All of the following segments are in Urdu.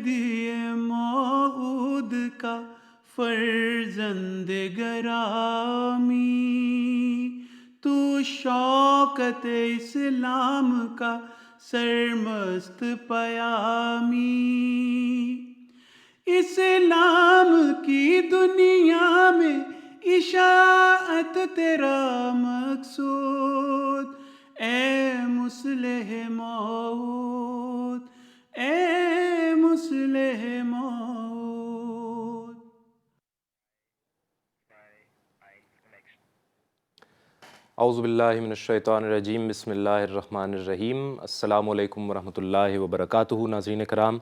مہدی موعود کا فرزند گرامی، تو شوکت اسلام کا سرمست پیامی، اسلام کی دنیا میں اشاعت تیرا مقصود، اے مصلح موعود، اے مصلح موعود۔ اعوذ باللہ من الشیطان الرجیم، بسم اللہ الرحمن الرحیم۔ السلام علیکم ورحمۃ اللہ وبرکاتہ۔ ناظرین کرام،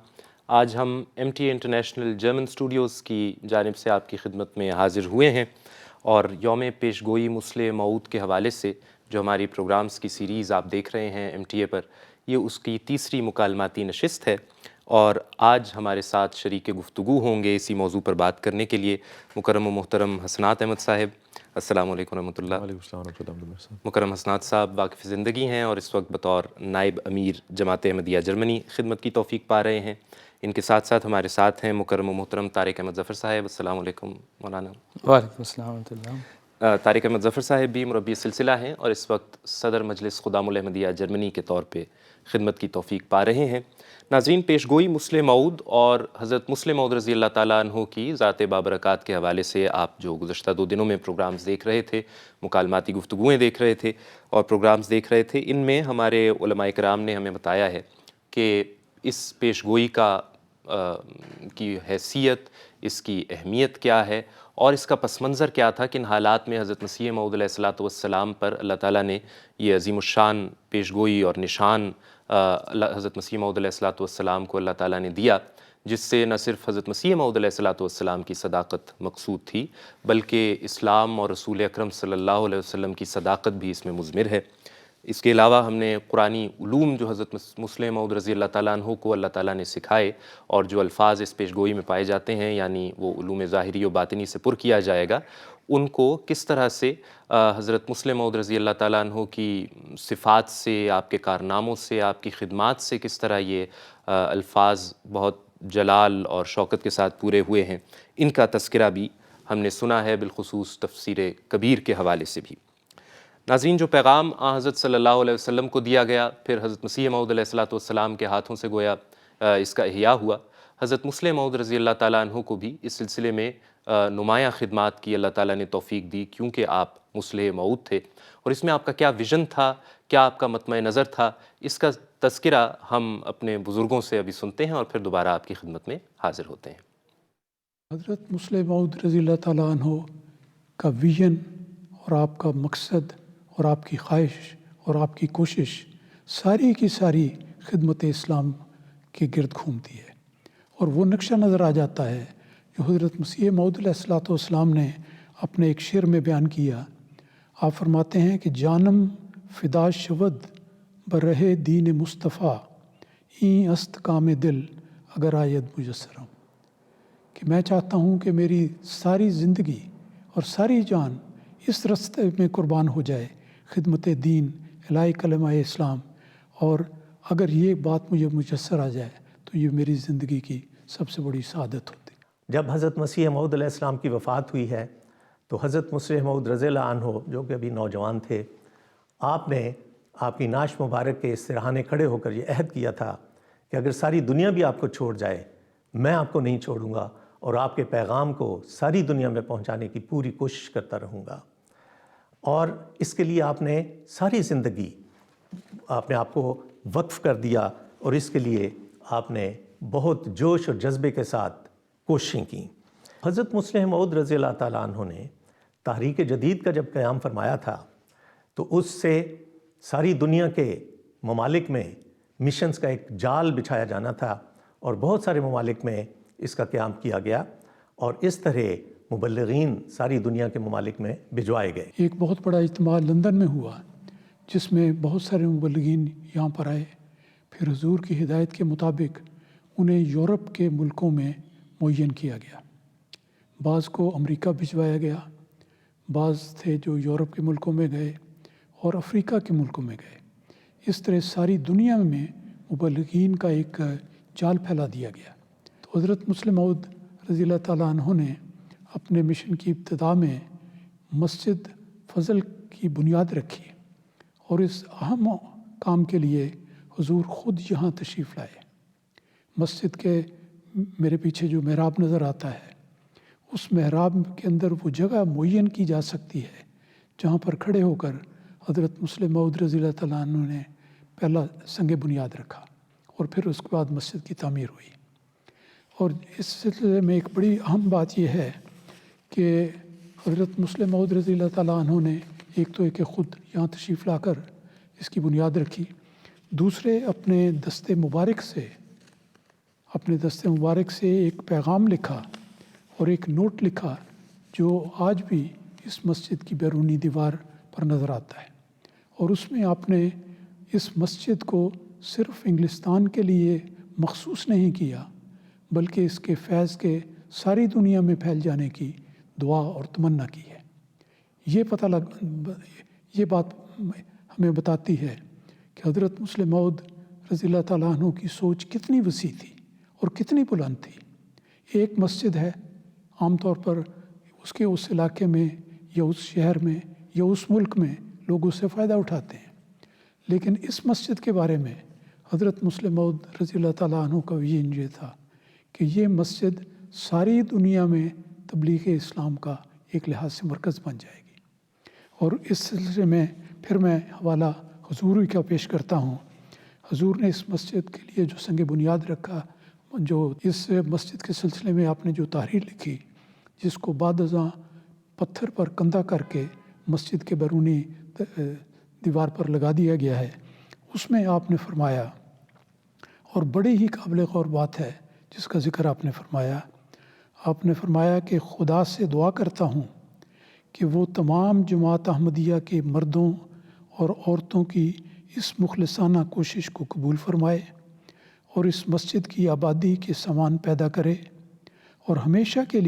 آج ہم MTA انٹرنیشنل جرمن اسٹوڈیوز کی جانب سے آپ کی خدمت میں حاضر ہوئے ہیں، اور یوم پیش گوئی مصلح موعود کے حوالے سے جو ہماری پروگرامز کی سیریز آپ دیکھ رہے ہیں MTA پر، یہ اس کی تیسری مکالماتی نشست ہے، اور آج ہمارے ساتھ شریک گفتگو ہوں گے اسی موضوع پر بات کرنے کے لیے مکرم و محترم حسنات احمد صاحب۔ السلام علیکم ورحمۃ اللہ۔ وعلیکم السلام ورحمۃ اللہ وبرکاتہ۔ مکرم حسنات صاحب واقف زندگی ہیں اور اس وقت بطور نائب امیر جماعت احمدیہ جرمنی خدمت کی توفیق پا رہے ہیں۔ ان کے ساتھ ساتھ ہمارے ساتھ ہیں مکرم و محترم طارق احمد ظفر صاحب۔ السلام علیکم مولانا۔ وعلیکم السلام ورحمۃ اللہ۔ طارق احمد ظفر صاحب بھی مربی سلسلہ ہیں اور اس وقت صدر مجلس خدام الاحمدیہ جرمنی کے طور پہ خدمت کی توفیق پا رہے ہیں۔ ناظرین، پیش گوئی مصلح موعود اور حضرت مصلح موعود رضی اللہ تعالیٰ عنہ کی ذات بابرکات کے حوالے سے آپ جو گزشتہ 2 دنوں میں پروگرامز دیکھ رہے تھے، مکالماتی گفتگویں دیکھ رہے تھے اور پروگرامز دیکھ رہے تھے، ان میں ہمارے علماء کرام نے ہمیں بتایا ہے کہ اس پیش گوئی کی حیثیت، اس کی اہمیت کیا ہے اور اس کا پس منظر کیا تھا، کن حالات میں حضرت مسیح موعود علیہ الصلوۃ والسلام پر اللہ تعالیٰ نے یہ عظیم الشان پیش گوئی اور نشان حضرت مسیح موعود علیہ الصلوۃ والسلام کو اللہ تعالیٰ نے دیا، جس سے نہ صرف حضرت مسیح موعود علیہ الصلوۃ والسلام کی صداقت مقصود تھی، بلکہ اسلام اور رسول اکرم صلی اللہ علیہ وسلم کی صداقت بھی اس میں مضمر ہے۔ اس کے علاوہ ہم نے قرآنی علوم جو حضرت مصلح موعود رضی اللہ تعالیٰ عنہ کو اللہ تعالیٰ نے سکھائے، اور جو الفاظ اس پیش گوئی میں پائے جاتے ہیں، یعنی وہ علوم ظاہری و باطنی سے پر کیا جائے گا، ان کو کس طرح سے حضرت مصلح موعود رضی اللہ تعالیٰ عنہ کی صفات سے، آپ کے کارناموں سے، آپ کی خدمات سے کس طرح یہ الفاظ بہت جلال اور شوکت کے ساتھ پورے ہوئے ہیں، ان کا تذکرہ بھی ہم نے سنا ہے، بالخصوص تفسیر کبیر کے حوالے سے بھی۔ ناظرین، جو پیغام حضرت صلی اللہ علیہ وسلم کو دیا گیا، پھر حضرت مسیح موعود علیہ الصلوۃ والسلام کے ہاتھوں سے گویا اس کا احیاء ہوا۔ حضرت مصلح موعود رضی اللہ تعالیٰ عنہ کو بھی اس سلسلے میں نمایاں خدمات کی اللہ تعالیٰ نے توفیق دی، کیونکہ آپ مصلح موعود تھے، اور اس میں آپ کا کیا ویژن تھا، کیا آپ کا مطمع نظر تھا، اس کا تذکرہ ہم اپنے بزرگوں سے ابھی سنتے ہیں اور پھر دوبارہ آپ کی خدمت میں حاضر ہوتے ہیں۔ حضرت مصلح موعود رضی اللہ تعالیٰ عنہ کا ویژن اور آپ کا مقصد اور آپ کی خواہش اور آپ کی کوشش ساری کی ساری خدمت اسلام کے گرد گھومتی ہے، اور وہ نقشہ نظر آ جاتا ہے جو حضرت مسیح موعود علیہ الصلوۃ والسلام نے اپنے ایک شعر میں بیان کیا۔ آپ فرماتے ہیں کہ جانم فدا شود برہ دین مصطفیٰ، این است کام دل اگر آید مجسرم، کہ میں چاہتا ہوں کہ میری ساری زندگی اور ساری جان اس راستے میں قربان ہو جائے، خدمت دین، الہی کلمہ اسلام، اور اگر یہ بات مجھے میسر آ جائے تو یہ میری زندگی کی سب سے بڑی سعادت ہوتی۔ جب حضرت مسیح موعود علیہ السلام کی وفات ہوئی ہے تو حضرت مصلح موعود رضی اللہ عنہ، جو کہ ابھی نوجوان تھے، آپ نے آپ کی نعش مبارک کے سرہانے کھڑے ہو کر یہ عہد کیا تھا کہ اگر ساری دنیا بھی آپ کو چھوڑ جائے، میں آپ کو نہیں چھوڑوں گا، اور آپ کے پیغام کو ساری دنیا میں پہنچانے کی پوری کوشش کرتا رہوں گا۔ اور اس کے لیے آپ نے ساری زندگی آپ نے آپ کو وقف کر دیا، اور اس کے لیے آپ نے بہت جوش اور جذبے کے ساتھ کوششیں کیں۔ حضرت مصلح موعود رضی اللہ تعالیٰ عنہ نے تحریک جدید کا جب قیام فرمایا تھا تو اس سے ساری دنیا کے ممالک میں مشنز کا ایک جال بچھایا جانا تھا، اور بہت سارے ممالک میں اس کا قیام کیا گیا، اور اس طرح مبلغین ساری دنیا کے ممالک میں بھجوائے گئے۔ ایک بہت بڑا اجتماع لندن میں ہوا جس میں بہت سارے مبلغین یہاں پر آئے، پھر حضور کی ہدایت کے مطابق انہیں یورپ کے ملکوں میں معین کیا گیا۔ بعض کو امریکہ بھجوایا گیا، بعض تھے جو یورپ کے ملکوں میں گئے اور افریقہ کے ملکوں میں گئے۔ اس طرح ساری دنیا میں مبلغین کا ایک جال پھیلا دیا گیا، تو حضرت مسلم موعود رضی اللہ تعالیٰ عنہ نے اپنے مشن کی ابتدا میں مسجد فضل کی بنیاد رکھی اور اس اہم کام کے لیے حضور خود یہاں تشریف لائے۔ مسجد کے میرے پیچھے جو محراب نظر آتا ہے، اس محراب کے اندر وہ جگہ معین کی جا سکتی ہے جہاں پر کھڑے ہو کر حضرت مسلم موعود رضی اللہ تعالیٰ عنہ نے پہلا سنگ بنیاد رکھا اور پھر اس کے بعد مسجد کی تعمیر ہوئی۔ اور اس سلسلے میں ایک بڑی اہم بات یہ ہے کہ حضرت مسلم موعود رضی اللہ تعالیٰ عنہ نے ایک تو کہ خود یہاں تشریف لا کر اس کی بنیاد رکھی، دوسرے اپنے دست مبارک سے ایک پیغام لکھا اور ایک نوٹ لکھا جو آج بھی اس مسجد کی بیرونی دیوار پر نظر آتا ہے، اور اس میں آپ نے اس مسجد کو صرف انگلستان کے لیے مخصوص نہیں کیا بلکہ اس کے فیض کے ساری دنیا میں پھیل جانے کی دعا اور تمنا کی ہے۔ یہ بات ہمیں بتاتی ہے کہ حضرت مسلم موعود رضی اللہ تعالیٰ عنہ کی سوچ کتنی وسیع تھی اور کتنی بلند تھی۔ ایک مسجد ہے، عام طور پر اس علاقے میں یا اس شہر میں یا اس ملک میں لوگ اس سے فائدہ اٹھاتے ہیں، لیکن اس مسجد کے بارے میں حضرت مسلم موعود رضی اللہ تعالیٰ عنہ کا ویژن یہ تھا کہ یہ مسجد ساری دنیا میں تبلیغ اسلام کا ایک لحاظ سے مرکز بن جائے گی۔ اور اس سلسلے میں پھر میں حوالہ حضور ہی کا پیش کرتا ہوں۔ حضور نے اس مسجد کے لیے جو سنگ بنیاد رکھا، جو اس مسجد کے سلسلے میں آپ نے جو تحریر لکھی جس کو بعد ازاں پتھر پر کندہ کر کے مسجد کے بیرونی دیوار پر لگا دیا گیا ہے، اس میں آپ نے فرمایا، اور بڑی ہی قابل غور بات ہے جس کا ذکر آپ نے فرمایا کہ خدا سے دعا کرتا ہوں کہ وہ تمام جماعت احمدیہ کے مردوں اور عورتوں کی اس مخلصانہ کوشش کو قبول فرمائے اور اس مسجد کی آبادی کے سامان پیدا کرے، اور ہمیشہ کے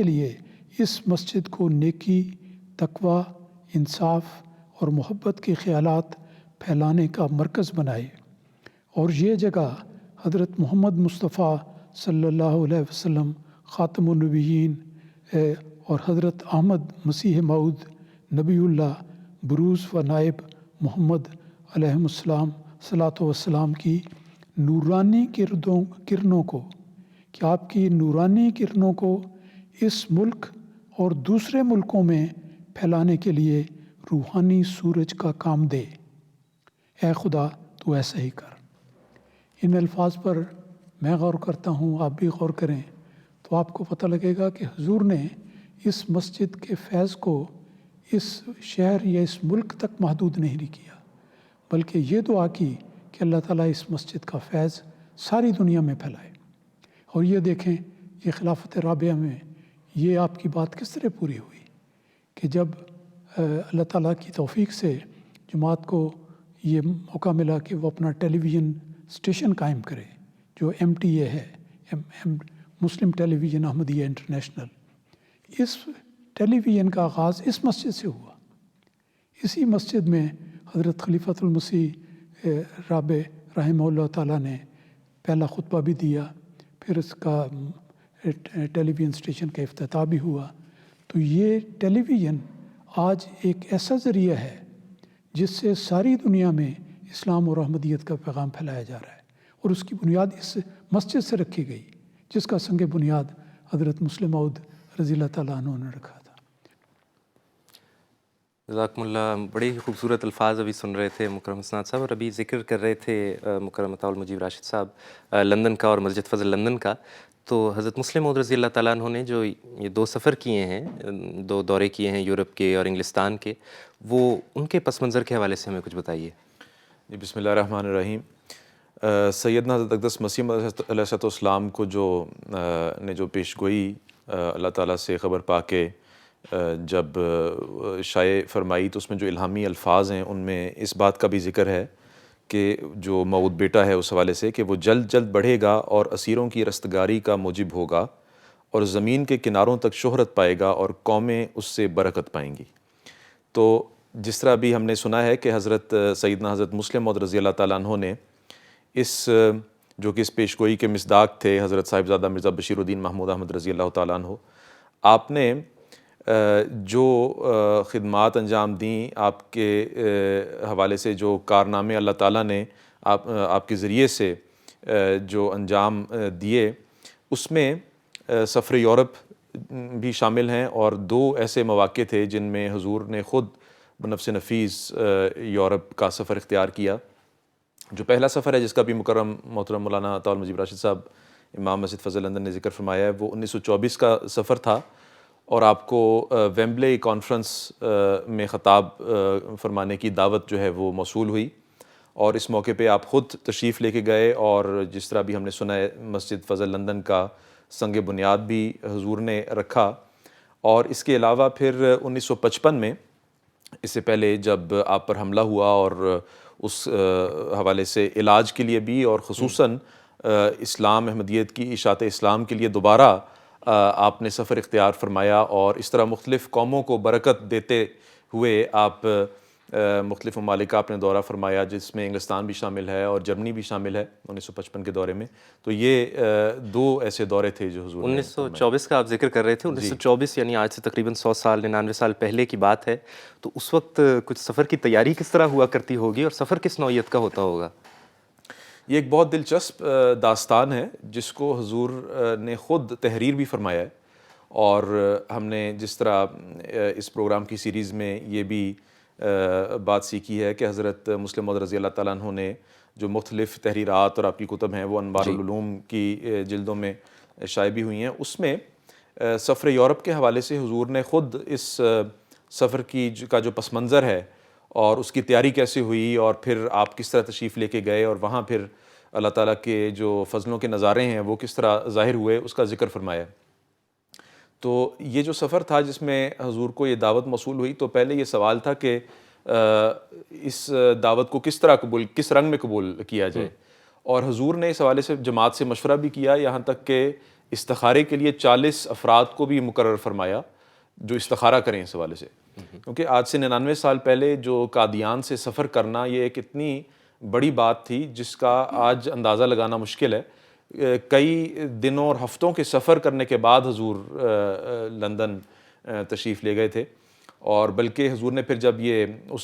لیے اس مسجد کو نیکی، تقوی، انصاف اور محبت کے خیالات پھیلانے کا مرکز بنائے، اور یہ جگہ حضرت محمد مصطفیٰ صلی اللہ علیہ وسلم خاتم النبیین اور حضرت احمد مسیح موعود نبی اللہ بروز و نائب محمد علیہ السلام صلاۃ وسلام کی نورانی کرنوں کو، کہ آپ کی نورانی کرنوں کو اس ملک اور دوسرے ملکوں میں پھیلانے کے لیے روحانی سورج کا کام دے۔ اے خدا تو ایسا ہی کر۔ ان الفاظ پر میں غور کرتا ہوں، آپ بھی غور کریں تو آپ کو پتہ لگے گا کہ حضور نے اس مسجد کے فیض کو اس شہر یا اس ملک تک محدود نہیں کیا، بلکہ یہ دعا کی کہ اللہ تعالیٰ اس مسجد کا فیض ساری دنیا میں پھیلائے۔ اور یہ دیکھیں، یہ خلافت رابعہ میں یہ آپ کی بات کس طرح پوری ہوئی کہ جب اللہ تعالیٰ کی توفیق سے جماعت کو یہ موقع ملا کہ وہ اپنا ٹیلی ویژن اسٹیشن قائم کرے جو MTA ہے، مسلم ٹیلی ویژن احمدیہ انٹرنیشنل۔ اس ٹیلی ویژن کا آغاز اس مسجد سے ہوا۔ اسی مسجد میں حضرت خلیفۃ المسیح رابع رحمہ اللہ تعالیٰ نے پہلا خطبہ بھی دیا، پھر اس کا ٹیلی ویژن اسٹیشن کا افتتاح بھی ہوا۔ تو یہ ٹیلی ویژن آج ایک ایسا ذریعہ ہے جس سے ساری دنیا میں اسلام اور احمدیت کا پیغام پھیلایا جا رہا ہے، اور اس کی بنیاد اس مسجد سے رکھی گئی جس کا سنگ بنیاد حضرت مسلم موعود رضی اللہ تعالیٰ عنہ نے رکھا تھا۔ جزاکم اللہ، بڑے ہی خوبصورت الفاظ ابھی سن رہے تھے مکرم حسنات صاحب، اور ابھی ذکر کر رہے تھے مکرم عطا المجیب راشد صاحب لندن کا اور مسجد فضل لندن کا۔ تو حضرت مسلم موعود رضی اللہ تعالیٰ عنہ نے جو یہ 2 سفر کیے ہیں، 2 دورے کیے ہیں یورپ کے اور انگلستان کے، وہ ان کے پس منظر کے حوالے سے ہمیں کچھ بتائیے۔ جی، بسم اللہ الرحمن الرحیم۔ سیدنا حضرت اقدس مسیح موعود علیہ السلام کو جو پیش گوئی اللہ تعالیٰ سے خبر پا کے جب شائع فرمائی تو اس میں جو الہامی الفاظ ہیں ان میں اس بات کا بھی ذکر ہے کہ جو موعود بیٹا ہے اس حوالے سے کہ وہ جلد جلد بڑھے گا اور اسیروں کی رستگاری کا موجب ہوگا اور زمین کے کناروں تک شہرت پائے گا اور قومیں اس سے برکت پائیں گی۔ تو جس طرح بھی ہم نے سنا ہے کہ حضرت سیدنا حضرت مسلم موعود رضی اللہ تعالیٰ عنہ نے اس جو کہ اس پیش گوئی کے مصداق تھے، حضرت صاحبزادہ مرزا بشیر الدین محمود احمد رضی اللہ تعالیٰ عنہ. آپ نے جو خدمات انجام دیں، آپ کے حوالے سے جو کارنامے اللہ تعالیٰ نے آپ کے ذریعے سے جو انجام دیے، اس میں سفر یورپ بھی شامل ہیں، اور 2 ایسے مواقع تھے جن میں حضور نے خود بنفس نفیس یورپ کا سفر اختیار کیا. جو پہلا سفر ہے جس کا بھی مکرم محترم مولانا عطا المجید راشد صاحب امام مسجد فضل لندن نے ذکر فرمایا ہے، وہ 1924 کا سفر تھا، اور آپ کو ویمبلے کانفرنس میں خطاب فرمانے کی دعوت جو ہے وہ موصول ہوئی، اور اس موقع پہ آپ خود تشریف لے کے گئے، اور جس طرح بھی ہم نے سنا ہے مسجد فضل لندن کا سنگ بنیاد بھی حضور نے رکھا. اور اس کے علاوہ پھر 1955 میں، اس سے پہلے جب آپ پر حملہ ہوا اور اس حوالے سے علاج کے لیے بھی، اور خصوصاً اسلام احمدیت کی اشاعت اسلام کے لیے دوبارہ آپ نے سفر اختیار فرمایا، اور اس طرح مختلف قوموں کو برکت دیتے ہوئے آپ مختلف ممالک کا آپ نے دورہ فرمایا، جس میں انگلستان بھی شامل ہے اور جرمنی بھی شامل ہے 1955 کے دورے میں. تو یہ 2 ایسے دورے تھے جو حضور نے 1924 کا آپ ذکر کر رہے تھے. 1924 یعنی آج سے تقریباً 100 سال 99 سال پہلے کی بات ہے. تو اس وقت کچھ سفر کی تیاری کس طرح ہوا کرتی ہوگی، اور سفر کس نوعیت کا ہوتا ہوگا؟ یہ ایک بہت دلچسپ داستان ہے جس کو حضور نے خود تحریر بھی فرمایا ہے، اور ہم نے جس طرح اس پروگرام کی سیریز میں یہ بھی بات سیکھی ہے کہ حضرت مسلم موعود رضی اللہ تعالیٰ عنہ نے جو مختلف تحریرات اور آپ کی کتب ہیں وہ انوار العلوم کی جلدوں میں شائع بھی ہوئی ہیں، اس میں سفر یورپ کے حوالے سے حضور نے خود اس سفر کا جو پس منظر ہے اور اس کی تیاری کیسے ہوئی، اور پھر آپ کس طرح تشریف لے کے گئے، اور وہاں پھر اللہ تعالیٰ کے جو فضلوں کے نظارے ہیں وہ کس طرح ظاہر ہوئے، اس کا ذکر فرمایا. تو یہ جو سفر تھا جس میں حضور کو یہ دعوت موصول ہوئی، تو پہلے یہ سوال تھا کہ اس دعوت کو کس رنگ میں قبول کیا جائے، اور حضور نے اس حوالے سے جماعت سے مشورہ بھی کیا، یہاں تک کہ استخارے کے لیے 40 افراد کو بھی مقرر فرمایا جو استخارہ کریں اس حوالے سے. کیونکہ آج سے 99 سال پہلے جو قادیان سے سفر کرنا یہ ایک اتنی بڑی بات تھی جس کا آج اندازہ لگانا مشکل ہے. کئی دنوں اور ہفتوں کے سفر کرنے کے بعد حضور لندن تشریف لے گئے تھے، اور بلکہ حضور نے پھر جب یہ اس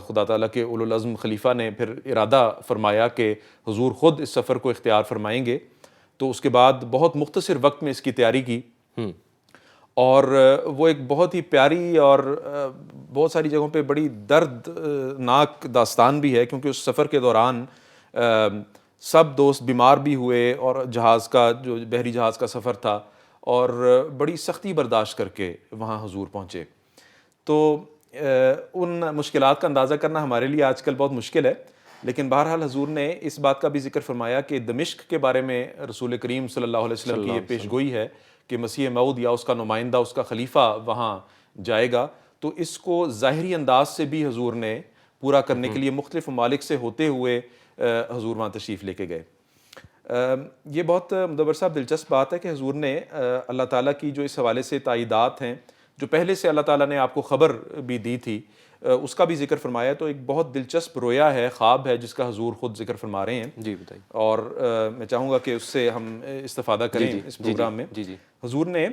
خدا تعالیٰ کے اولو العزم خلیفہ نے پھر ارادہ فرمایا کہ حضور خود اس سفر کو اختیار فرمائیں گے، تو اس کے بعد بہت مختصر وقت میں اس کی تیاری کی، اور وہ ایک بہت ہی پیاری اور بہت ساری جگہوں پہ بڑی دردناک داستان بھی ہے، کیونکہ اس سفر کے دوران سب دوست بیمار بھی ہوئے، اور جہاز کا جو بحری جہاز کا سفر تھا، اور بڑی سختی برداشت کر کے وہاں حضور پہنچے. تو ان مشکلات کا اندازہ کرنا ہمارے لیے آج کل بہت مشکل ہے، لیکن بہرحال حضور نے اس بات کا بھی ذکر فرمایا کہ دمشق کے بارے میں رسول کریم صلی اللہ علیہ وسلم کی یہ پیش گوئی ہے کہ مسیح موعود یا اس کا نمائندہ، اس کا خلیفہ وہاں جائے گا. تو اس کو ظاہری انداز سے بھی حضور نے پورا کرنے کے لیے مختلف ممالک سے ہوتے ہوئے حضور وہاں تشریف لے کے گئے. یہ بہت مدبر صاحب دلچسپ بات ہے کہ حضور نے اللہ تعالیٰ کی جو اس حوالے سے تائیدات ہیں جو پہلے سے اللہ تعالیٰ نے آپ کو خبر بھی دی تھی، اس کا بھی ذکر فرمایا. تو ایک بہت دلچسپ رویا ہے، خواب ہے جس کا حضور خود ذکر فرما رہے ہیں. جی بتائیے. اور میں چاہوں گا کہ اس سے ہم استفادہ کریں اس پروگرام میں. حضور نے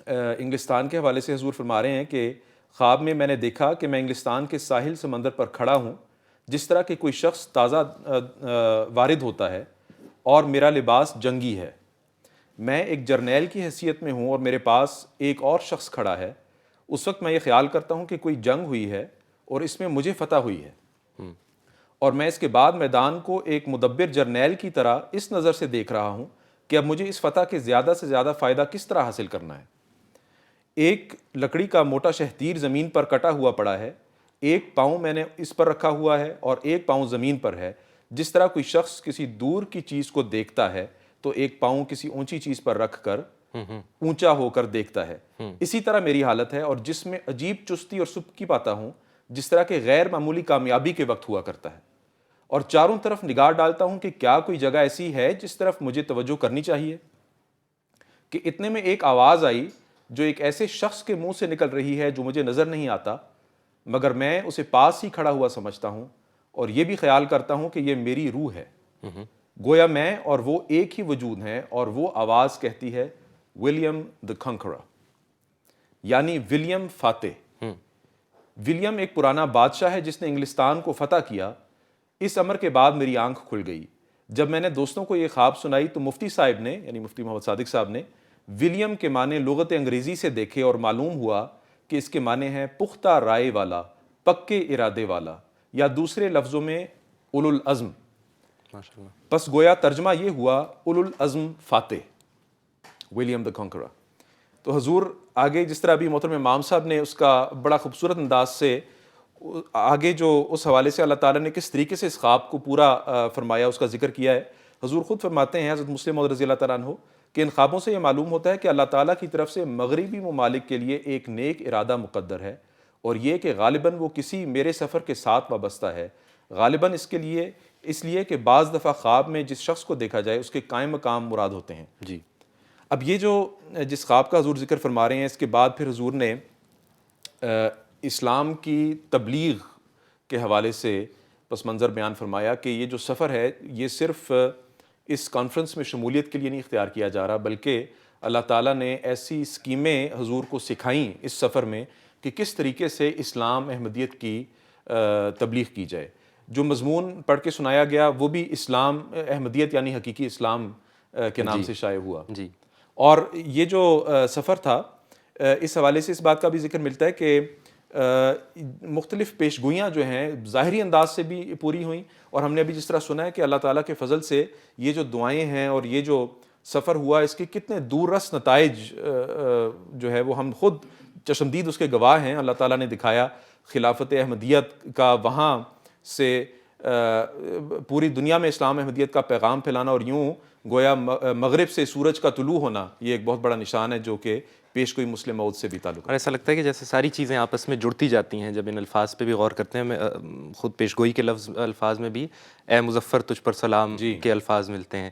انگلستان کے حوالے سے حضور فرما رہے ہیں کہ خواب میں میں نے دیکھا کہ میں انگلستان کے ساحل سمندر پر کھڑا ہوں، جس طرح کہ کوئی شخص تازہ وارد ہوتا ہے اور میرا لباس جنگی ہے. میں ایک جرنیل کی حیثیت میں ہوں اور میرے پاس ایک اور شخص کھڑا ہے. اس وقت میں یہ خیال کرتا ہوں کہ کوئی جنگ ہوئی ہے اور اس میں مجھے فتح ہوئی ہے، اور میں اس کے بعد میدان کو ایک مدبر جرنیل کی طرح اس نظر سے دیکھ رہا ہوں کہ اب مجھے اس فتح کے زیادہ سے زیادہ فائدہ کس طرح حاصل کرنا ہے. ایک لکڑی کا موٹا شہتیر زمین پر کٹا ہوا پڑا ہے، ایک پاؤں میں نے اس پر رکھا ہوا ہے اور ایک پاؤں زمین پر ہے. جس طرح کوئی شخص کسی دور کی چیز کو دیکھتا ہے تو ایک پاؤں کسی اونچی چیز پر رکھ کر اونچا ہو کر دیکھتا ہے، اسی طرح میری حالت ہے، اور جس میں عجیب چستی اور سبکی پاتا ہوں جس طرح کہ غیر معمولی کامیابی کے وقت ہوا کرتا ہے. اور چاروں طرف نگاہ ڈالتا ہوں کہ کیا کوئی جگہ ایسی ہے جس طرف مجھے توجہ کرنی چاہیے. کہ اتنے میں ایک آواز آئی جو ایک ایسے شخص کے منہ سے نکل رہی ہے جو مجھے نظر نہیں آتا، مگر میں اسے پاس ہی کھڑا ہوا سمجھتا ہوں اور یہ بھی خیال کرتا ہوں کہ یہ میری روح ہے. گویا میں اور وہ ایک ہی وجود ہیں، اور وہ آواز کہتی ہے ولیم دا کنکرر، یعنی ولیم فاتح۔ ولیم ایک پرانا بادشاہ ہے جس نے انگلستان کو فتح کیا۔ اس امر کے بعد میری آنکھ کھل گئی۔ جب میں نے دوستوں کو یہ خواب سنائی تو مفتی صاحب نے، یعنی مفتی محمد صادق صاحب نے، ولیم کے معنی لغت انگریزی سے دیکھے اور معلوم ہوا کہ اس کے معنی ہیں پختہ رائے والا، پکے ارادے والا، یا دوسرے لفظوں میں اولو العزم۔ ماشاءاللہ۔ پس گویا ترجمہ یہ ہوا اولو العزم فاتح، ولیم دا کنکرر۔ تو حضور آگے جس طرح ابھی محترم امام صاحب نے اس کا بڑا خوبصورت انداز سے آگے جو اس حوالے سے اللہ تعالیٰ نے کس طریقے سے اس خواب کو پورا فرمایا، اس کا ذکر کیا ہے۔ حضور خود فرماتے ہیں حضرت مسلم موعود رضی اللہ تعالیٰ عنہ کہ ان خوابوں سے یہ معلوم ہوتا ہے کہ اللہ تعالیٰ کی طرف سے مغربی ممالک کے لیے ایک نیک ارادہ مقدر ہے، اور یہ کہ غالباً وہ کسی میرے سفر کے ساتھ وابستہ ہے۔ غالباً اس لیے کہ بعض دفعہ خواب میں جس شخص کو دیکھا جائے اس کے قائم مقام مراد ہوتے ہیں۔ جی۔ اب یہ جو جس خواب کا حضور ذکر فرما رہے ہیں، اس کے بعد پھر حضور نے اسلام کی تبلیغ کے حوالے سے پس منظر بیان فرمایا کہ یہ جو سفر ہے یہ صرف اس کانفرنس میں شمولیت کے لیے نہیں اختیار کیا جا رہا، بلکہ اللہ تعالیٰ نے ایسی اسکیمیں حضور کو سکھائیں اس سفر میں کہ کس طریقے سے اسلام احمدیت کی تبلیغ کی جائے۔ جو مضمون پڑھ کے سنایا گیا وہ بھی اسلام احمدیت یعنی حقیقی اسلام کے نام سے شائع ہوا۔ جی۔ اور یہ جو سفر تھا، اس حوالے سے اس بات کا بھی ذکر ملتا ہے کہ مختلف پیشگوئیاں جو ہیں ظاہری انداز سے بھی پوری ہوئیں، اور ہم نے ابھی جس طرح سنا ہے کہ اللہ تعالیٰ کے فضل سے یہ جو دعائیں ہیں اور یہ جو سفر ہوا، اس کے کتنے دور رس نتائج جو ہے وہ ہم خود چشمدید اس کے گواہ ہیں۔ اللہ تعالیٰ نے دکھایا خلافت احمدیت کا وہاں سے پوری دنیا میں اسلام احمدیت کا پیغام پھیلانا، اور یوں گویا مغرب سے سورج کا طلوع ہونا، یہ ایک بہت بڑا نشان ہے جو کہ پیش گوئی مسلم موعود سے بھی تعلق ہے۔ اور ایسا لگتا ہے کہ جیسے ساری چیزیں آپس میں جڑتی جاتی ہیں جب ان الفاظ پہ بھی غور کرتے ہیں۔ خود پیش گوئی کے الفاظ میں بھی اے مظفر تجھ پر سلام کے الفاظ ملتے ہیں۔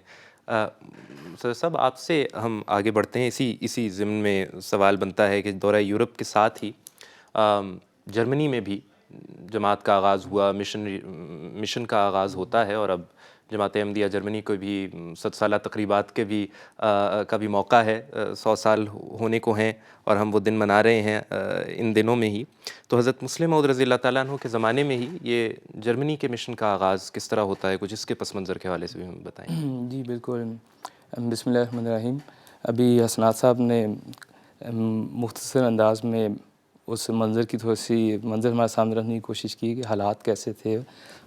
صدر صاحب، آپ سے ہم آگے بڑھتے ہیں، اسی ضمن میں سوال بنتا ہے کہ دورہ یورپ کے ساتھ ہی جرمنی میں بھی جماعت کا آغاز ہوا، مشن کا آغاز ہوتا ہے، اور اب جماعت احمدیہ جرمنی کو بھی 100 سالہ تقریبات کا بھی موقع ہے، 100 سال ہونے کو ہیں، اور ہم وہ دن منا رہے ہیں ان دنوں میں ہی۔ تو حضرت مسلم موعود رضی اللہ تعالیٰ عنہ کے زمانے میں ہی یہ جرمنی کے مشن کا آغاز کس طرح ہوتا ہے، کچھ اس کے پس منظر کے حوالے سے بھی ہمیں بتائیں۔ جی بالکل، بسم اللہ الرحمن الرحیم۔ ابھی حسنات صاحب نے مختصر انداز میں اس منظر کی تھوڑی سی منظر ہمارے سامنے رکھنے کی کوشش کی کہ حالات کیسے تھے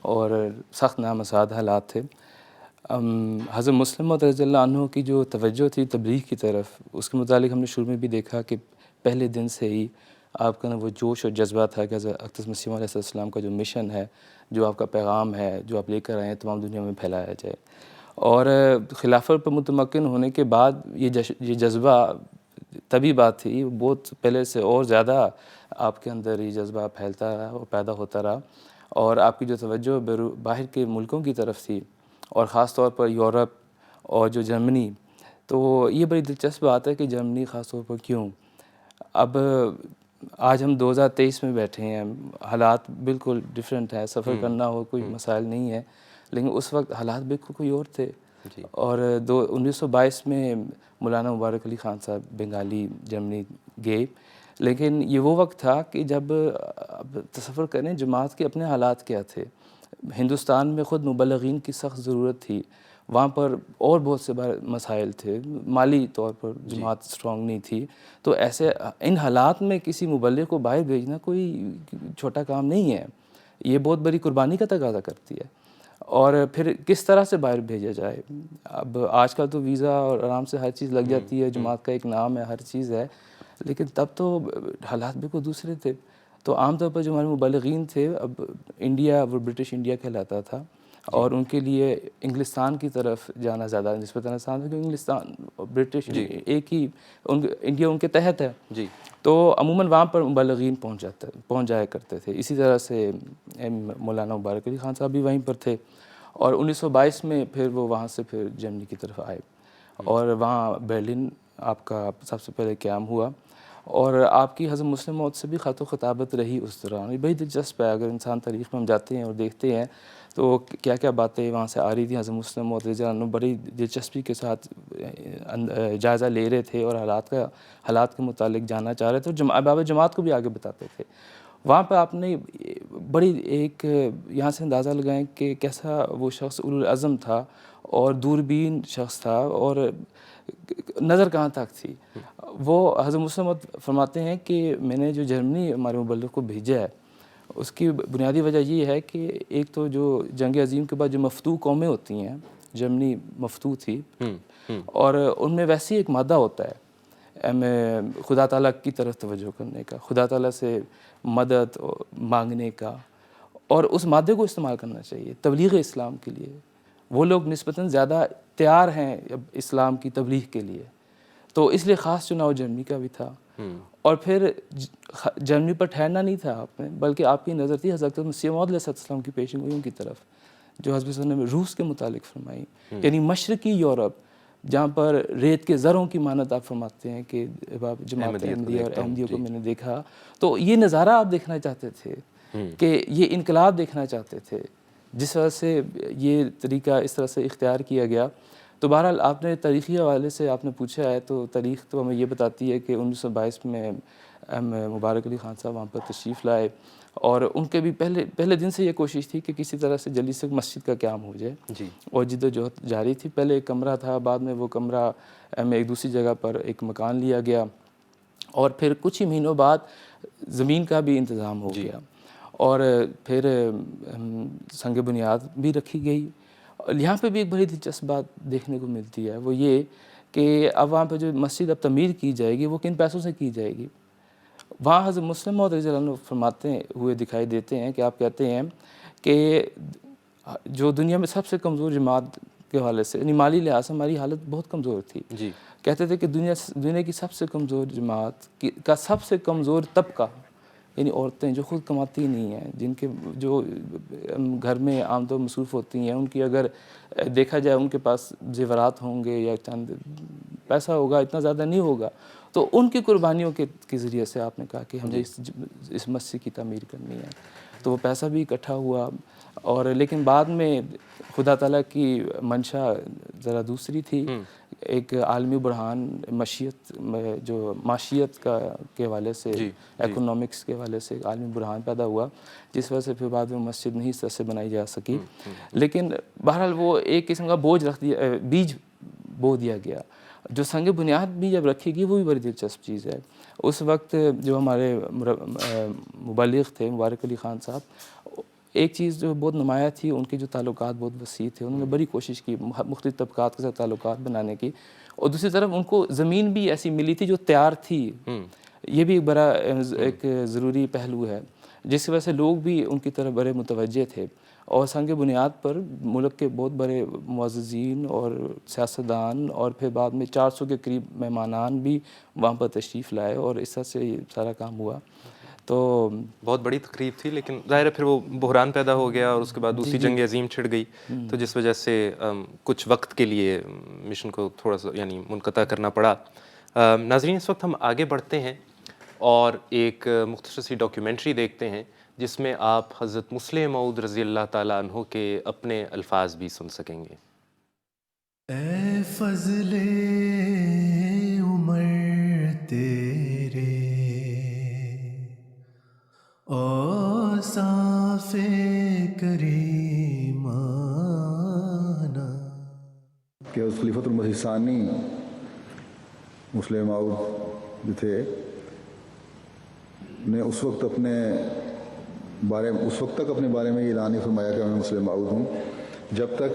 اور سخت نامساعد حالات تھے۔ حضرت مسلم موعود رضی اللہ عنہ کی جو توجہ تھی تبلیغ کی طرف، اس کے متعلق ہم نے شروع میں بھی دیکھا کہ پہلے دن سے ہی آپ کا وہ جوش اور جذبہ تھا کہ حضرت اقدس مسیح علیہ السلام کا جو مشن ہے، جو آپ کا پیغام ہے، جو آپ لے کر آئے ہیں، تمام دنیا میں پھیلایا جائے۔ اور خلافت پر متمکن ہونے کے بعد یہ جذبہ طبی بات تھی، بہت پہلے سے اور زیادہ آپ کے اندر یہ جذبہ پھیلتا رہا اور پیدا ہوتا رہا، اور آپ کی جو توجہ باہر کے ملکوں کی طرف تھی، اور خاص طور پر یورپ اور جو جرمنی۔ تو یہ بڑی دلچسپ بات ہے کہ جرمنی خاص طور پر کیوں؟ اب آج ہم 2023 میں بیٹھے ہیں، حالات بالکل ڈیفرنٹ ہے، سفر کرنا ہو کوئی مسائل نہیں ہے، لیکن اس وقت حالات بالکل کوئی اور تھے۔ اور 1922 میں مولانا مبارک علی خان صاحب بنگالی جرمنی گئے، لیکن یہ وہ وقت تھا کہ جب تصور کریں جماعت کے اپنے حالات کیا تھے۔ ہندوستان میں خود مبلغین کی سخت ضرورت تھی، وہاں پر اور بہت سے مسائل تھے، مالی طور پر جماعت اسٹرانگ نہیں تھی۔ تو ایسے ان حالات میں کسی مبلغ کو باہر بھیجنا کوئی چھوٹا کام نہیں ہے، یہ بہت بڑی قربانی کا تقاضا کرتی ہے۔ اور پھر کس طرح سے باہر بھیجا جائے؟ اب آج کل تو ویزا اور آرام سے ہر چیز لگ جاتی ہے، جماعت کا ایک نام ہے، ہر چیز ہے، لیکن تب تو حالات بالکل دوسرے تھے۔ تو عام طور پر جو ہمارے مبلغین تھے، اب انڈیا وہ برٹش انڈیا کہلاتا تھا، اور ان کے لیے انگلستان کی طرف جانا زیادہ نسبتاً آسان ہے، کیونکہ انگلستان برٹش ایک ہی انڈیا ان کے تحت ہے، تو عموماً وہاں پر مبلغین پہنچ جایا کرتے تھے۔ اسی طرح سے مولانا مبارک علی خان صاحب بھی وہیں پر تھے، اور 1922 میں پھر وہ وہاں سے پھر جرمنی کی طرف آئے، اور وہاں برلن آپ کا سب سے پہلے قیام ہوا، اور آپ کی حضرت مسلم موعود سے بھی خط و خطابت رہی اس دوران۔ یہ بڑی دلچسپ ہے، اگر انسان تاریخ میں ہم جاتے ہیں اور دیکھتے ہیں تو کیا کیا باتیں وہاں سے آ رہی تھیں. حضرت مسلم موعود رضی اللہ عنہ بڑی دلچسپی کے ساتھ جائزہ لے رہے تھے اور حالات کے متعلق جاننا چاہ رہے تھے, اور باب جماعت کو بھی آگے بتاتے تھے. وہاں پہ آپ نے بڑی ایک یہاں سے اندازہ لگائیں کہ کیسا وہ شخص اولوالعزم تھا اور دوربین شخص تھا, اور نظر کہاں تک تھی. وہ حضرت مسلم فرماتے ہیں کہ میں نے جو جرمنی ہمارے مبلغ کو بھیجا ہے, اس کی بنیادی وجہ یہ ہے کہ ایک تو جو جنگ عظیم کے بعد جو مفتوح قومیں ہوتی ہیں, جرمنی مفتوح تھی, اور ان میں ویسی ایک مادہ ہوتا ہے خدا تعالیٰ کی طرف توجہ کرنے کا, خدا تعالیٰ سے مدد مانگنے کا, اور اس مادے کو استعمال کرنا چاہیے تبلیغ اسلام کے لیے. وہ لوگ نسبتاً زیادہ تیار ہیں اسلام کی تبلیغ کے لیے, تو اس لیے خاص چناؤ جرمنی کا بھی تھا. اور پھر جرمنی پر ٹھہرنا نہیں تھا آپ نے, بلکہ آپ کی نظر تھی حضرت مسیح موعود علیہ السلام کی پیشن گوئیوں کی طرف, جو حضرت صلی اللہ علیہ وسلم نے روس کے متعلق فرمائی, یعنی مشرقی یورپ جہاں پر ریت کے زروں کی مانت آپ فرماتے ہیں کہ جماعت احمدیہ اور احمدیوں کو میں نے دیکھا. تو یہ نظارہ آپ دیکھنا چاہتے تھے کہ یہ انقلاب دیکھنا چاہتے تھے, جس وجہ سے یہ طریقہ اس طرح سے اختیار کیا گیا. تو بہرحال آپ نے تاریخی حوالے سے آپ نے پوچھا ہے, تو تاریخ تو ہمیں یہ بتاتی ہے کہ 1922 میں مبارک علی خان صاحب وہاں پر تشریف لائے, اور ان کے بھی پہلے دن سے یہ کوشش تھی کہ کسی طرح سے جلدی سے مسجد کا قیام ہو جائے, اور جد و جہد جاری تھی. پہلے ایک کمرہ تھا, بعد میں وہ کمرہ ایک دوسری جگہ پر ایک مکان لیا گیا, اور پھر کچھ ہی مہینوں بعد زمین کا بھی انتظام ہو گیا, اور پھر سنگ بنیاد بھی رکھی گئی. یہاں پہ بھی ایک بڑی دلچسپ بات دیکھنے کو ملتی ہے, وہ یہ کہ اب وہاں پہ جو مسجد اب تعمیر کی جائے گی وہ کن پیسوں سے کی جائے گی. وہاں حضرت مسلم موعود رضی اللہ عنہ فرماتے ہوئے دکھائی دیتے ہیں کہ آپ کہتے ہیں کہ جو دنیا میں سب سے کمزور جماعت کے حوالے سے, یعنی مالی لحاظ سے ہماری حالت بہت کمزور تھی. کہتے تھے کہ دنیا کی سب سے کمزور جماعت کا سب سے کمزور طبقہ, یعنی عورتیں جو خود کماتی نہیں ہیں, جن کے جو گھر میں عام طور مصروف ہوتی ہیں, ان کی اگر دیکھا جائے ان کے پاس زیورات ہوں گے یا چند پیسہ ہوگا, اتنا زیادہ نہیں ہوگا, تو ان کی قربانیوں کے ذریعے سے آپ نے کہا کہ ہمیں اس مسجد کی تعمیر کرنی ہے. تو وہ پیسہ بھی اکٹھا ہوا, اور لیکن بعد میں خدا تعالیٰ کی منشا ذرا دوسری تھی. ایک عالمی بحران جو معاشیت کے حوالے سے, اکنامکس کے حوالے سے ایک عالمی بحران پیدا ہوا, جس وجہ سے پھر بعد میں مسجد نہیں اس طرح سے بنائی جا سکی. لیکن بہرحال وہ ایک قسم کا بیج بو دیا گیا. جو سنگ بنیاد بھی جب رکھی گئی وہ بھی بڑی دلچسپ چیز ہے. اس وقت جو ہمارے مبلغ تھے مبارک علی خان صاحب, ایک چیز جو بہت نمایاں تھی, ان کے جو تعلقات بہت وسیع تھے, انہوں نے بڑی کوشش کی مختلف طبقات کے ساتھ تعلقات بنانے کی, اور دوسری طرف ان کو زمین بھی ایسی ملی تھی جو تیار تھی. یہ بھی ایک بڑا ایک ضروری پہلو ہے, جس کی وجہ سے لوگ بھی ان کی طرف بڑے متوجہ تھے, اور سنگ بنیاد پر ملک کے بہت بڑے معززین اور سیاستدان اور پھر بعد میں 400 کے قریب مہمانان بھی وہاں پر تشریف لائے, اور اس طرح سے یہ سارا کام ہوا. تو بہت بڑی تقریب تھی, لیکن ظاہر ہے پھر وہ بحران پیدا ہو گیا, اور اس کے بعد دوسری جنگ عظیم چھڑ گئی, تو جس وجہ سے کچھ وقت کے لیے مشن کو تھوڑا سا یعنی منقطع کرنا پڑا. ناظرین, اس وقت ہم آگے بڑھتے ہیں اور ایک مختصر سی ڈاکیومنٹری دیکھتے ہیں, جس میں آپ حضرت مسلم موعود رضی اللہ تعالیٰ عنہ کے اپنے الفاظ بھی سن سکیں گے. اے فضل عمر تیرے اوصاف کریمانہ, کہ اس خلیفۃ المسیح ثانی مسلم موعود جو تھے نے اس وقت تک اپنے بارے میں یہ اعلان نہیں فرمایا کہ میں مسلم موعود ہوں, جب تک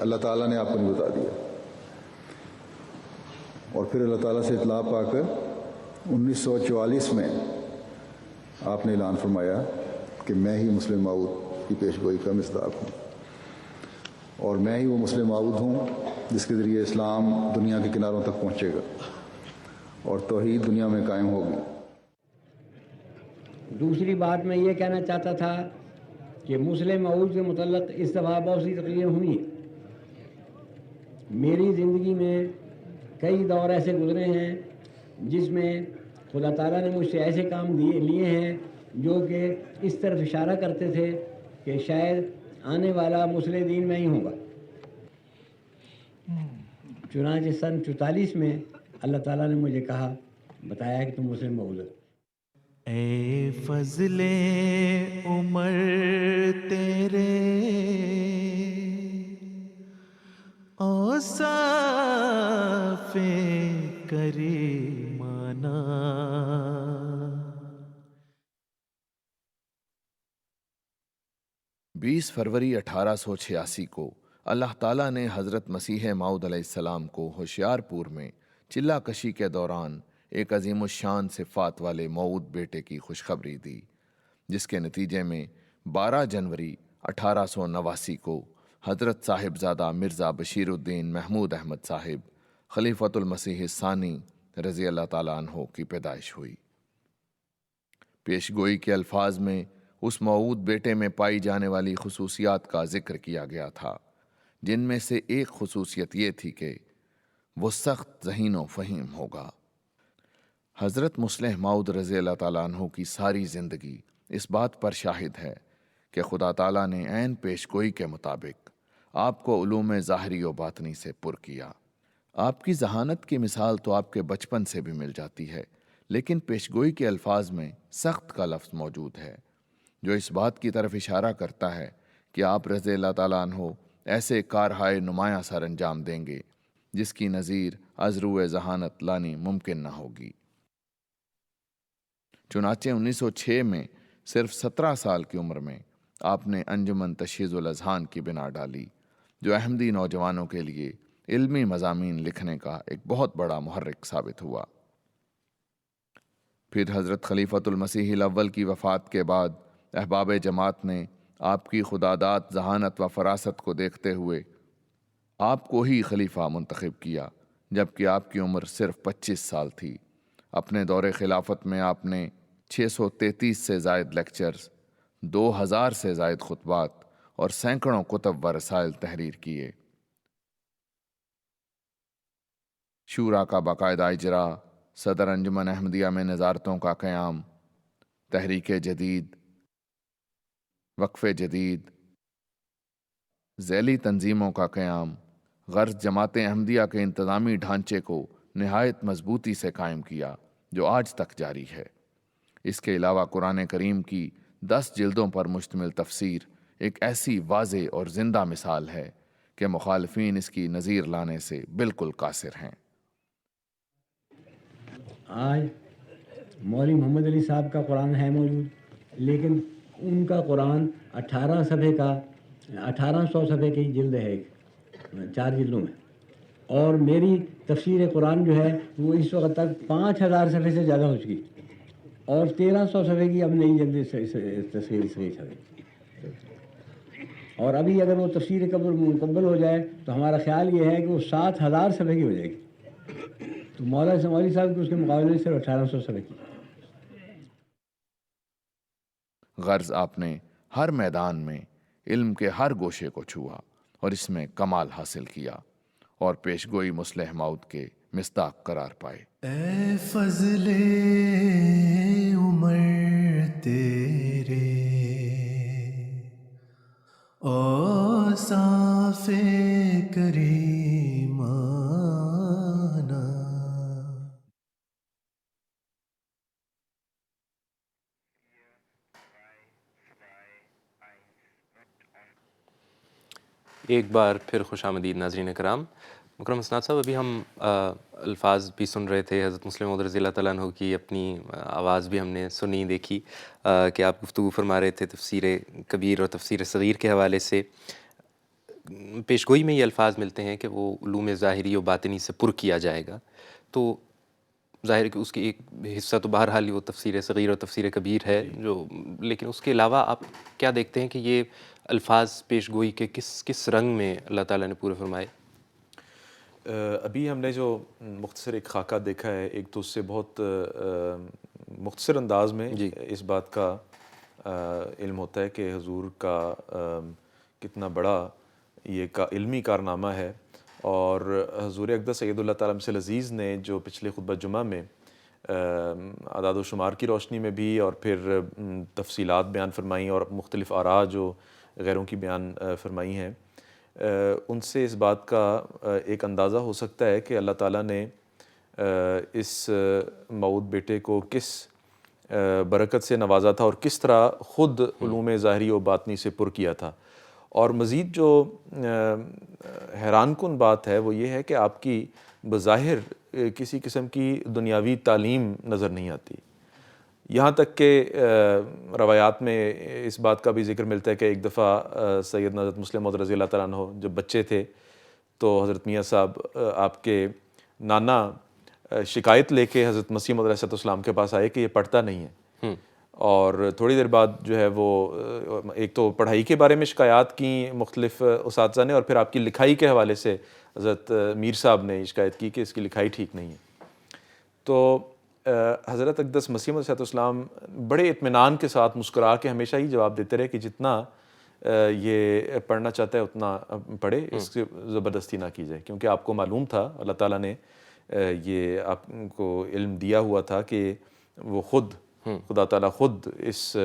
اللہ تعالیٰ نے آپ کو نہیں بتا دیا. اور پھر اللہ تعالیٰ سے اطلاع پا کر 1944 میں آپ نے اعلان فرمایا کہ میں ہی مسلم موعود کی پیشگوئی کا مصداق ہوں, اور میں ہی وہ مسلم موعود ہوں جس کے ذریعے اسلام دنیا کے کناروں تک پہنچے گا اور توحید دنیا میں قائم ہوگی. دوسری بات میں یہ کہنا چاہتا تھا کہ مسلم موعود سے متعلق اس دفعہ بہت سی تقریریں ہوئی. میری زندگی میں کئی دور ایسے گزرے ہیں جس میں خدا تعالیٰ نے مجھ سے ایسے کام لیے ہیں جو کہ اس طرف اشارہ کرتے تھے کہ شاید آنے والا مسلح دین میں ہی ہوگا۔ چنانچہ سن 44 میں اللہ تعالیٰ نے مجھے کہا، بتایا کہ تم مسلم مؤود ہو۔ اے فضل عمر تیرے اوصاف کریمانہ، 20 فروری 1886 کو اللہ تعالیٰ نے حضرت مسیح موعود علیہ السلام کو ہوشیار پور میں چلہ کشی کے دوران ایک عظیم الشان صفات والے موعود بیٹے کی خوشخبری دی، جس کے نتیجے میں 12 جنوری 1889 کو حضرت صاحبزادہ مرزا بشیر الدین محمود احمد صاحب خلیفۃ المسیح الثانی رضی اللہ تعالیٰ عنہ کی پیدائش ہوئی۔ پیش گوئی کے الفاظ میں اس موعود بیٹے میں پائی جانے والی خصوصیات کا ذکر کیا گیا تھا، جن میں سے ایک خصوصیت یہ تھی کہ وہ سخت ذہین و فہیم ہوگا۔ حضرت مسلح موعود رضی اللہ تعالیٰ عنہ کی ساری زندگی اس بات پر شاہد ہے کہ خدا تعالیٰ نے عین پیش گوئی کے مطابق آپ کو علوم ظاہری و باطنی سے پر کیا۔ آپ کی ذہانت کی مثال تو آپ کے بچپن سے بھی مل جاتی ہے، لیکن پیش گوئی کے الفاظ میں سخت کا لفظ موجود ہے، جو اس بات کی طرف اشارہ کرتا ہے کہ آپ رضی اللہ تعالیٰ عنہ ایسے کارہائے نمایاں سر انجام دیں گے جس کی نظیر از روئے ذہانت لانی ممکن نہ ہوگی۔ چنانچہ 1906 میں صرف 17 سال کی عمر میں آپ نے انجمن تشہیز الاذہان کی بنا ڈالی، جو احمدی نوجوانوں کے لیے علمی مضامین لکھنے کا ایک بہت بڑا محرک ثابت ہوا۔ پھر حضرت خلیفۃ المسیح الاول کی وفات کے بعد احباب جماعت نے آپ کی خداداد ذہانت و فراست کو دیکھتے ہوئے آپ کو ہی خلیفہ منتخب کیا، جبکہ آپ کی عمر صرف 25 سال تھی۔ اپنے دور خلافت میں آپ نے 633 سے زائد لیکچرز، 2000 سے زائد خطبات اور سینکڑوں کتب و رسائل تحریر کیے۔ شورا کا باقاعدہ اجرا، صدر انجمن احمدیہ میں نظارتوں کا قیام، تحریک جدید، وقف جدید، ذیلی تنظیموں کا قیام، غرض جماعت احمدیہ کے انتظامی ڈھانچے کو نہایت مضبوطی سے قائم کیا، جو آج تک جاری ہے۔ اس کے علاوہ قرآن کریم کی 10 جلدوں پر مشتمل تفسیر ایک ایسی واضح اور زندہ مثال ہے کہ مخالفین اس کی نظیر لانے سے بالکل قاصر ہیں۔ آج مولوی محمد علی صاحب کا قرآن ہے موجود، لیکن ان کا قرآن 1800 صفحے کی جلد ہے، 4 جلدوں میں، اور میری تفسیر قرآن جو ہے وہ اس وقت تک 5000 صفحے سے زیادہ ہو چکی، اور 1300 صفحے کی اب نئی جلد تصویر چھپی، اور ابھی اگر وہ تفسیر مکمل ہو جائے تو ہمارا خیال یہ ہے کہ وہ 7000 صفحے کی ہو جائے گی، تو مولوی صاحب کی اس کے مقابلے میں صرف 1800 صفحے کی۔ غرض آپ نے ہر میدان میں علم کے ہر گوشے کو چھوا اور اس میں کمال حاصل کیا، اور پیش گوئی مسلح موعود کے مصداق قرار پائے۔ اے فضل عمر تیرے اوصاف کریمانہ، ایک بار پھر خوش آمدید ناظرین کرام۔ مکرم اسناد صاحب، ابھی ہم الفاظ بھی سن رہے تھے، حضرت مسلم موعود رضی اللہ تعالیٰ عنہ کی اپنی آواز بھی ہم نے سنی دیکھی کہ آپ گفتگو فرما رہے تھے تفسیر کبیر اور تفسیر صغیر کے حوالے سے۔ پیش گوئی میں یہ الفاظ ملتے ہیں کہ وہ علوم ظاہری و باطنی سے پر کیا جائے گا، تو ظاہر ہے کہ اس کی ایک حصہ تو بہرحال وہ تفسیر صغیر اور تفسیر کبیر ہے، جو لیکن اس کے علاوہ آپ کیا دیکھتے ہیں کہ یہ الفاظ پیش گوئی کے کس رنگ میں اللہ تعالیٰ نے پورے فرمائے؟ ابھی ہم نے جو مختصر ایک خاکہ دیکھا ہے، ایک تو اس سے بہت مختصر انداز میں اس بات کا علم ہوتا ہے کہ حضور کا کتنا بڑا یہ علمی کارنامہ ہے، اور حضور اقدس سید اللہ تعالیٰ مسیح العزیز نے جو پچھلے خطبہ جمعہ میں اعداد و شمار کی روشنی میں بھی اور پھر تفصیلات بیان فرمائیں اور مختلف آراء جو غیروں کی بیان فرمائی ہیں، ان سے اس بات کا ایک اندازہ ہو سکتا ہے کہ اللہ تعالیٰ نے اس موعود بیٹے کو کس برکت سے نوازا تھا اور کس طرح خود علوم ظاہری و باطنی سے پر کیا تھا. اور مزید جو حیران کن بات ہے وہ یہ ہے کہ آپ کی بظاہر کسی قسم کی دنیاوی تعلیم نظر نہیں آتی. یہاں تک کہ روایات میں اس بات کا بھی ذکر ملتا ہے کہ ایک دفعہ سیدنا حضرت مسلم موعود رضی اللہ تعالیٰ عنہ جب بچے تھے تو حضرت میاں صاحب آپ کے نانا شکایت لے کے حضرت مسیح موعود علیہ السلام کے پاس آئے کہ یہ پڑھتا نہیں ہے. اور تھوڑی دیر بعد جو ہے وہ ایک تو پڑھائی کے بارے میں شکایات کی مختلف اساتذہ نے، اور پھر آپ کی لکھائی کے حوالے سے حضرت میر صاحب نے شکایت کی کہ اس کی لکھائی ٹھیک نہیں ہے. تو حضرت اقدس مسیح موعود علیہ السلام بڑے اطمینان کے ساتھ مسکرا کے ہمیشہ ہی جواب دیتے رہے کہ جتنا یہ پڑھنا چاہتا ہے اتنا پڑھے، اس کی زبردستی نہ کی جائے، کیونکہ آپ کو معلوم تھا اللہ تعالیٰ نے یہ آپ کو علم دیا ہوا تھا کہ وہ خدا تعالیٰ خود اس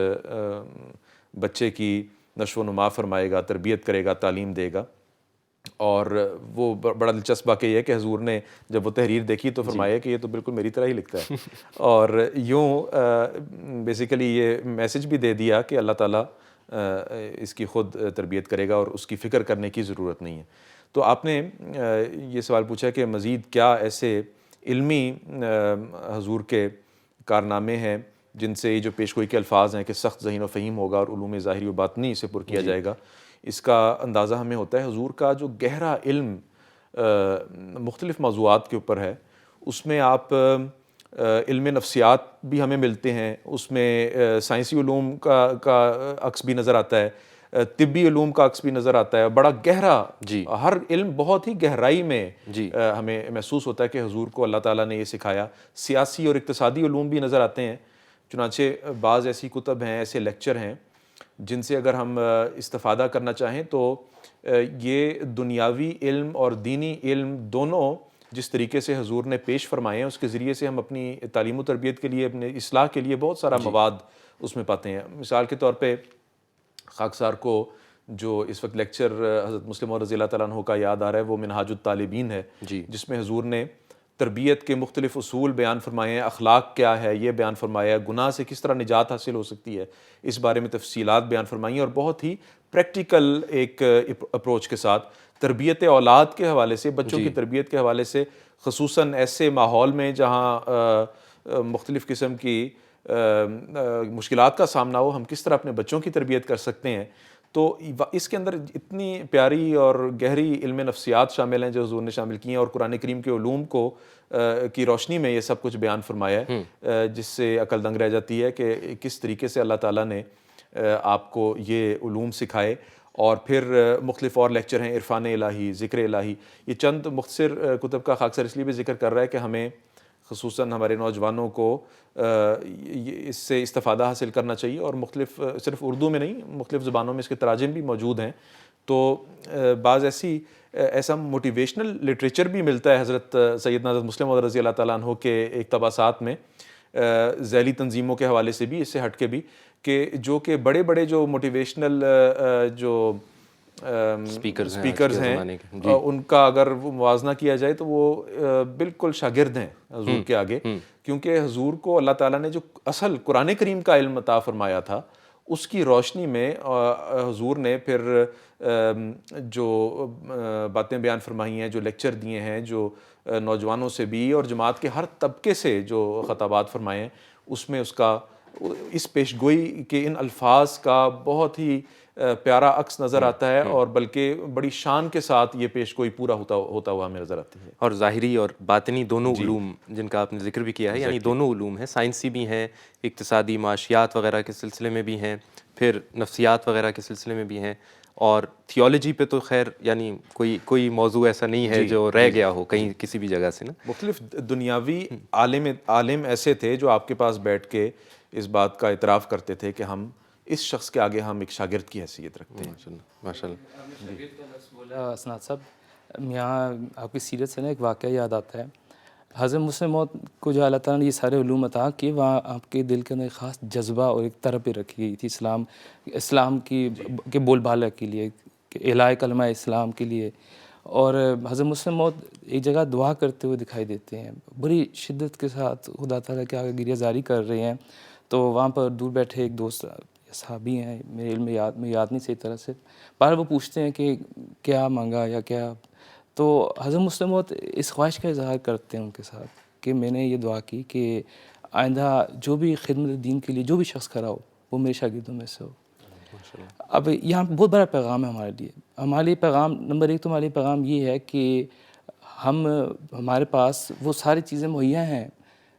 بچے کی نشو و نما فرمائے گا، تربیت کرے گا، تعلیم دے گا. اور وہ بڑا دلچسپ واقعہ یہ ہے کہ حضور نے جب وہ تحریر دیکھی تو فرمایا کہ یہ تو بالکل میری طرح ہی لکھتا ہے. اور یوں بیسیکلی یہ میسج بھی دے دیا کہ اللہ تعالیٰ اس کی خود تربیت کرے گا اور اس کی فکر کرنے کی ضرورت نہیں ہے. تو آپ نے یہ سوال پوچھا کہ مزید کیا ایسے علمی حضور کے کارنامے ہیں جن سے یہ جو پیشگوئی کے الفاظ ہیں کہ سخت ذہین و فہیم ہوگا اور علوم ظاہری و باطنی سے پر کیا جائے گا، اس کا اندازہ ہمیں ہوتا ہے حضور کا جو گہرا علم مختلف موضوعات کے اوپر ہے. اس میں آپ علم نفسیات بھی ہمیں ملتے ہیں، اس میں سائنسی علوم کا عکس بھی نظر آتا ہے، طبی علوم کا عکس بھی نظر آتا ہے. بڑا گہرا ہر علم بہت ہی گہرائی میں ہمیں محسوس ہوتا ہے کہ حضور کو اللہ تعالیٰ نے یہ سکھایا. سیاسی اور اقتصادی علوم بھی نظر آتے ہیں. چنانچہ بعض ایسی کتب ہیں، ایسے لیکچر ہیں جن سے اگر ہم استفادہ کرنا چاہیں تو یہ دنیاوی علم اور دینی علم دونوں جس طریقے سے حضور نے پیش فرمائے ہیں اس کے ذریعے سے ہم اپنی تعلیم و تربیت کے لیے، اپنے اصلاح کے لیے بہت سارا مواد اس میں پاتے ہیں. مثال کے طور پہ خاکسار کو جو اس وقت لیکچر حضرت مسلم موعود رضی اللہ تعالیٰ عنہ کا یاد آ رہا ہے وہ منہاج الطالبین ہے، جس میں حضور نے تربیت کے مختلف اصول بیان فرمائے ہیں، اخلاق کیا ہے یہ بیان فرمایا ہے، گناہ سے کس طرح نجات حاصل ہو سکتی ہے اس بارے میں تفصیلات بیان فرمائی ہیں، اور بہت ہی پریکٹیکل ایک اپروچ کے ساتھ تربیت اولاد کے حوالے سے، بچوں کی تربیت کے حوالے سے، خصوصاً ایسے ماحول میں جہاں مختلف قسم کی مشکلات کا سامنا ہو، ہم کس طرح اپنے بچوں کی تربیت کر سکتے ہیں. تو اس کے اندر اتنی پیاری اور گہری علم نفسیات شامل ہیں جو حضور نے شامل کی ہیں، اور قرآن کریم کے علوم کو کی روشنی میں یہ سب کچھ بیان فرمایا ہے، جس سے عقل دنگ رہ جاتی ہے کہ کس طریقے سے اللہ تعالیٰ نے آپ کو یہ علوم سکھائے. اور پھر مختلف اور لیکچر ہیں، عرفان الہی، ذکر الہی. یہ چند مختصر کتب کا خاکسار اس لیے بھی ذکر کر رہا ہے کہ ہمیں خصوصاً ہمارے نوجوانوں کو اس سے استفادہ حاصل کرنا چاہیے، اور مختلف صرف اردو میں نہیں مختلف زبانوں میں اس کے تراجم بھی موجود ہیں. تو بعض ایسا موٹیویشنل لٹریچر بھی ملتا ہے حضرت سیدنا حضرت مسلم موعود رضی اللہ تعالیٰ عنہ کے اقتباسات میں، ذیلی تنظیموں کے حوالے سے بھی، اس سے ہٹ کے بھی، کہ جو کہ بڑے بڑے جو موٹیویشنل جو اسپیکرز ہیں ان کا اگر وہ موازنہ کیا جائے تو وہ بالکل شاگرد ہیں حضور کے آگے، کیونکہ حضور کو اللہ تعالیٰ نے جو اصل قرآن کریم کا علم عطا فرمایا تھا اس کی روشنی میں حضور نے پھر جو باتیں بیان فرمائی ہیں، جو لیکچر دیے ہیں، جو نوجوانوں سے بھی اور جماعت کے ہر طبقے سے جو خطابات فرمائے ہیں، اس میں اس کا اس پیشگوئی کے ان الفاظ کا بہت ہی پیارا عکس نظر آتا ہے، اور بلکہ بڑی شان کے ساتھ یہ پیشگوئی پورا ہوتا ہوا ہمیں نظر آتی ہے. اور ظاہری اور باطنی دونوں علوم جن کا آپ نے ذکر بھی کیا ہے، یعنی دونوں علوم ہیں، سائنسی بھی ہیں، اقتصادی معاشیات وغیرہ کے سلسلے میں بھی ہیں، پھر نفسیات وغیرہ کے سلسلے میں بھی ہیں، اور تھیولوجی پہ تو خیر یعنی کوئی موضوع ایسا نہیں ہے جو رہ گیا ہو کہیں کسی بھی جگہ سے نا. مختلف دنیاوی عالم ایسے تھے جو آپ کے پاس بیٹھ کے اس بات کا اعتراف کرتے تھے کہ ہم اس شخص کے آگے ہم ایک شاگرد کی حیثیت رکھتے ہیں. ماشاء اللہ. بولا اسناد صاحب، یہاں آپ کی سیرت سے نا ایک واقعہ یاد آتا ہے. حضرت مسلم موعود کو جو اللہ تعالیٰ نے یہ سارے علوم عطا کیے، وہاں آپ کے دل کے اندر ایک خاص جذبہ اور ایک طرب رکھی گئی تھی اسلام کے بول بالا کے لیے، کہ اعلاء کلمہ اسلام کے لیے. اور حضرت مسلم موعود ایک جگہ دعا کرتے ہوئے دکھائی دیتے ہیں، بڑی شدت کے ساتھ خدا تعالیٰ کے آگے گریہ زاری کر رہے ہیں. تو وہاں پر دور بیٹھے ایک دوست صحابی ہیں، میرے علم میں یاد نہیں صحیح طرح سے، بار وہ پوچھتے ہیں کہ کیا مانگا یا کیا. تو حضرت مسلم موعود اس خواہش کا اظہار کرتے ہیں ان کے ساتھ کہ میں نے یہ دعا کی کہ آئندہ جو بھی خدمت دین کے لیے جو بھی شخص کھڑا ہو وہ میرے شاگردوں میں سے ہو. اب یہاں بہت بڑا پیغام ہے ہمارے لیے پیغام نمبر ایک تو ہمارے لیے پیغام یہ ہے کہ ہمارے پاس وہ ساری چیزیں مہیا ہیں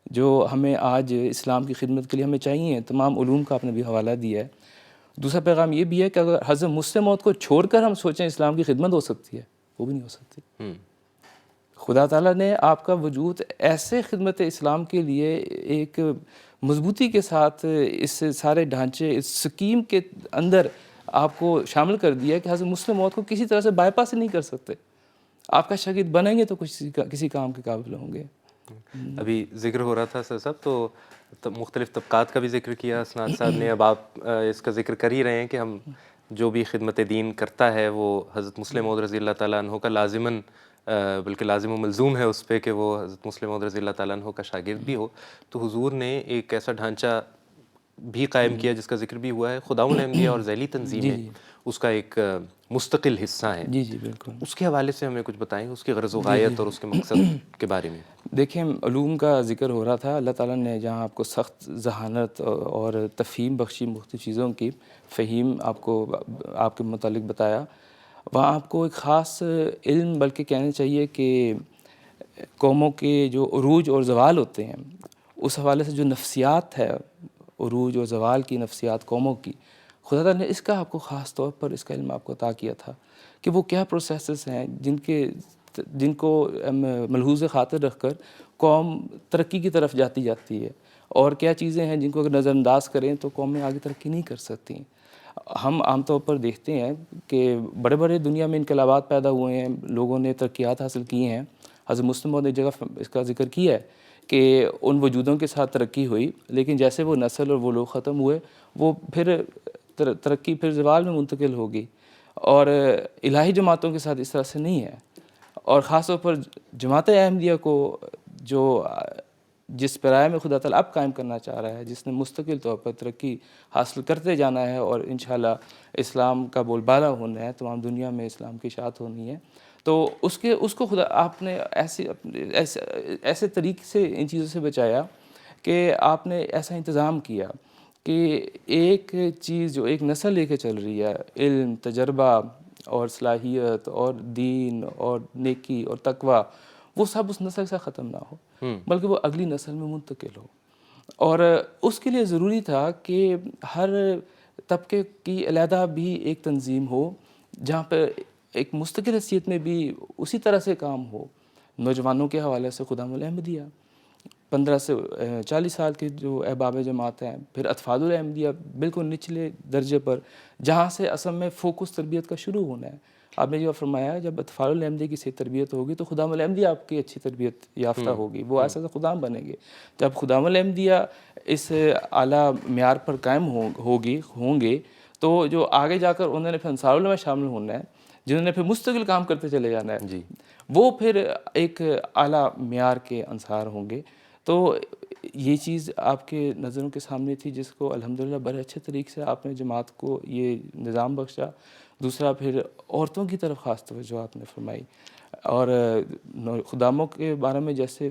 جو ہمیں آج اسلام کی خدمت کے لیے ہمیں چاہیے، تمام علوم کا آپ نے بھی حوالہ دیا ہے. دوسرا پیغام یہ بھی ہے کہ اگر حضرت مسلم موعود کو چھوڑ کر ہم سوچیں اسلام کی خدمت ہو سکتی ہے، وہ بھی نہیں ہو سکتی. خدا تعالیٰ نے آپ کا وجود ایسے خدمت اسلام کے لیے ایک مضبوطی کے ساتھ اس سارے ڈھانچے اس سکیم کے اندر آپ کو شامل کر دیا کہ حضرت مسلم موعود کو کسی طرح سے بائی پاس نہیں کر سکتے. آپ کا شاگرد بنیں گے تو کسی کام کے قابل ہوں گے. ابھی ذکر ہو رہا تھا سر صاحب، تو مختلف طبقات کا بھی ذکر کیا اسناد صاحب نے. اب آپ اس کا ذکر کر ہی رہے ہیں کہ ہم جو بھی خدمت دین کرتا ہے وہ حضرت مسلم موعود رضی اللہ تعالیٰ عنہ کا لازماً بلکہ لازم و ملزوم ہے اس پہ کہ وہ حضرت مسلم موعود رضی اللہ تعالیٰ عنہ کا شاگرد بھی ہو. تو حضور نے ایک ایسا ڈھانچہ بھی قائم کیا جس کا ذکر بھی ہوا ہے، خدام الانبیاء اور ذیلی تنظیمیں اس کا ایک مستقل حصہ ہیں. جی بالکل. اس کے حوالے سے ہمیں کچھ بتائیں، اس کی غرض و غایت اور اس کے مقصد کے بارے میں. دیکھیں، علوم کا ذکر ہو رہا تھا، اللہ تعالیٰ نے جہاں آپ کو سخت ذہانت اور تفہیم بخشی مختلف چیزوں کی فہیم آپ کے متعلق بتایا، وہاں آپ کو ایک خاص علم بلکہ کہنا چاہیے کہ قوموں کے جو عروج اور زوال ہوتے ہیں اس حوالے سے جو نفسیات ہے، عروج اور زوال کی نفسیات قوموں کی، خدا تعالیٰ نے اس کا آپ کو خاص طور پر اس کا علم آپ کو عطا کیا تھا کہ وہ کیا پروسیسز ہیں جن کو ملحوظ خاطر رکھ کر قوم ترقی کی طرف جاتی ہے، اور کیا چیزیں ہیں جن کو اگر نظر انداز کریں تو قومیں آگے ترقی نہیں کر سکتی. ہم عام طور پر دیکھتے ہیں کہ بڑے بڑے دنیا میں انقلابات پیدا ہوئے ہیں، لوگوں نے ترقیات حاصل کی ہیں. حضرت مسلم موعود نے ایک جگہ اس کا ذکر کیا ہے کہ ان وجودوں کے ساتھ ترقی ہوئی، لیکن جیسے وہ نسل اور وہ لوگ ختم ہوئے، وہ پھر ترقی پھر زوال میں منتقل ہوگی. اور الہی جماعتوں کے ساتھ اس طرح سے نہیں ہے. اور خاص طور پر جماعت احمدیہ کو جس پیرائے میں خدا تعالیٰ اب قائم کرنا چاہ رہا ہے، جس نے مستقل طور پر ترقی حاصل کرتے جانا ہے اور انشاءاللہ اسلام کا بول بالا ہونا ہے، تمام دنیا میں اسلام کی اشاعت ہونی ہے، تو اس کو خدا آپ نے ایسے طریقے سے ان چیزوں سے بچایا کہ آپ نے ایسا انتظام کیا کہ ایک چیز جو ایک نسل لے کے چل رہی ہے، علم، تجربہ اور صلاحیت اور دین اور نیکی اور تقویٰ، وہ سب اس نسل سے ختم نہ ہو بلکہ وہ اگلی نسل میں منتقل ہو. اور اس کے لیے ضروری تھا کہ ہر طبقے کی علیحدہ بھی ایک تنظیم ہو جہاں پہ ایک مستقل حیثیت میں بھی اسی طرح سے کام ہو. نوجوانوں کے حوالے سے خدام الاحمدیہ، 15 سے 40 سال کے جو احباب جماعت ہیں، پھر اطفال الاحمدیہ بالکل نچلے درجے پر جہاں سے اصل میں فوکس تربیت کا شروع ہونا ہے. آپ نے جو فرمایا جب اطفال الاحمدیہ کی صحیح تربیت ہوگی تو خدام الاحمدیہ آپ کی اچھی تربیت یافتہ ہوگی، وہ ایسا خدام بنیں گے. جب خدام الاحمدیہ اس اعلیٰ معیار پر قائم ہوں گے تو جو آگے جا کر انہوں نے پھر انصار اللہ میں شامل ہونا ہے، جنہوں نے پھر مستقل کام کرتے چلے جانا ہے، وہ پھر ایک اعلیٰ معیار کے انصار ہوں گے. تو یہ چیز آپ کے نظروں کے سامنے تھی جس کو الحمدللہ بڑے اچھے طریقے سے آپ نے جماعت کو یہ نظام بخشا. دوسرا پھر عورتوں کی طرف خاص توجہ آپ نے فرمائی، اور خداموں کے بارے میں جیسے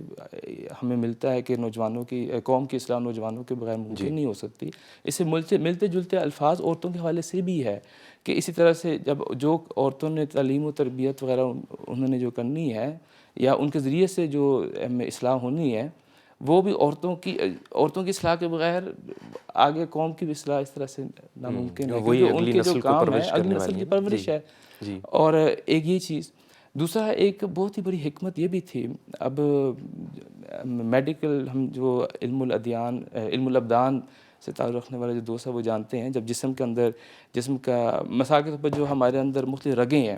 ہمیں ملتا ہے کہ نوجوانوں کی قوم کی اصلاح نوجوانوں کے بغیر ممکن نہیں ہو سکتی، اس سے ملتے جلتے الفاظ عورتوں کے حوالے سے بھی ہے کہ اسی طرح سے جب جو عورتوں نے تعلیم و تربیت وغیرہ انہوں نے جو کرنی ہے یا ان کے ذریعے سے جو اصلاح ہونی ہے، وہ بھی عورتوں کی اصلاح کے بغیر آگے قوم کی بھی اصلاح اس طرح سے ناممکن ہے، کیونکہ ان کے جو کام ہے اگلی نسل کی پرورش ہے. اور ایک یہ چیز، دوسرا ایک بہت ہی بڑی حکمت یہ بھی تھی. اب میڈیکل ہم جو علم الابدان سے تعلق رکھنے والے جو دوست ہیں وہ جانتے ہیں، جب جسم کا مثال کے طور پر جو ہمارے اندر مختلف رگیں ہیں،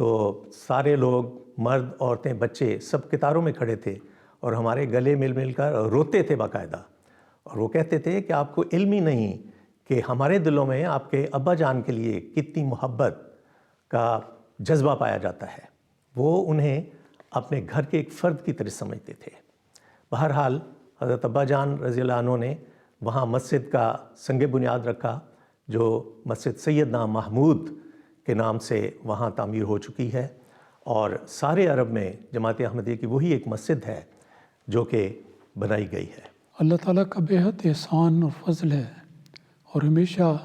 تو سارے لوگ مرد عورتیں بچے سب قطاروں میں کھڑے تھے اور ہمارے گلے مل مل کر روتے تھے باقاعدہ، اور وہ کہتے تھے کہ آپ کو علم ہی نہیں کہ ہمارے دلوں میں آپ کے ابا جان کے لیے کتنی محبت کا جذبہ پایا جاتا ہے۔ وہ انہیں اپنے گھر کے ایک فرد کی طرح سمجھتے تھے۔ بہرحال حضرت ابا جان رضی اللہ عنہ نے وہاں مسجد کا سنگ بنیاد رکھا، جو مسجد سیدنا محمود کے نام سے وہاں تعمیر ہو چکی ہے، اور سارے عرب میں جماعت احمدیہ کی وہی ایک مسجد ہے جو کہ بنائی گئی ہے۔ اللہ تعالیٰ کا بے حد احسان اور فضل ہے، اور ہمیشہ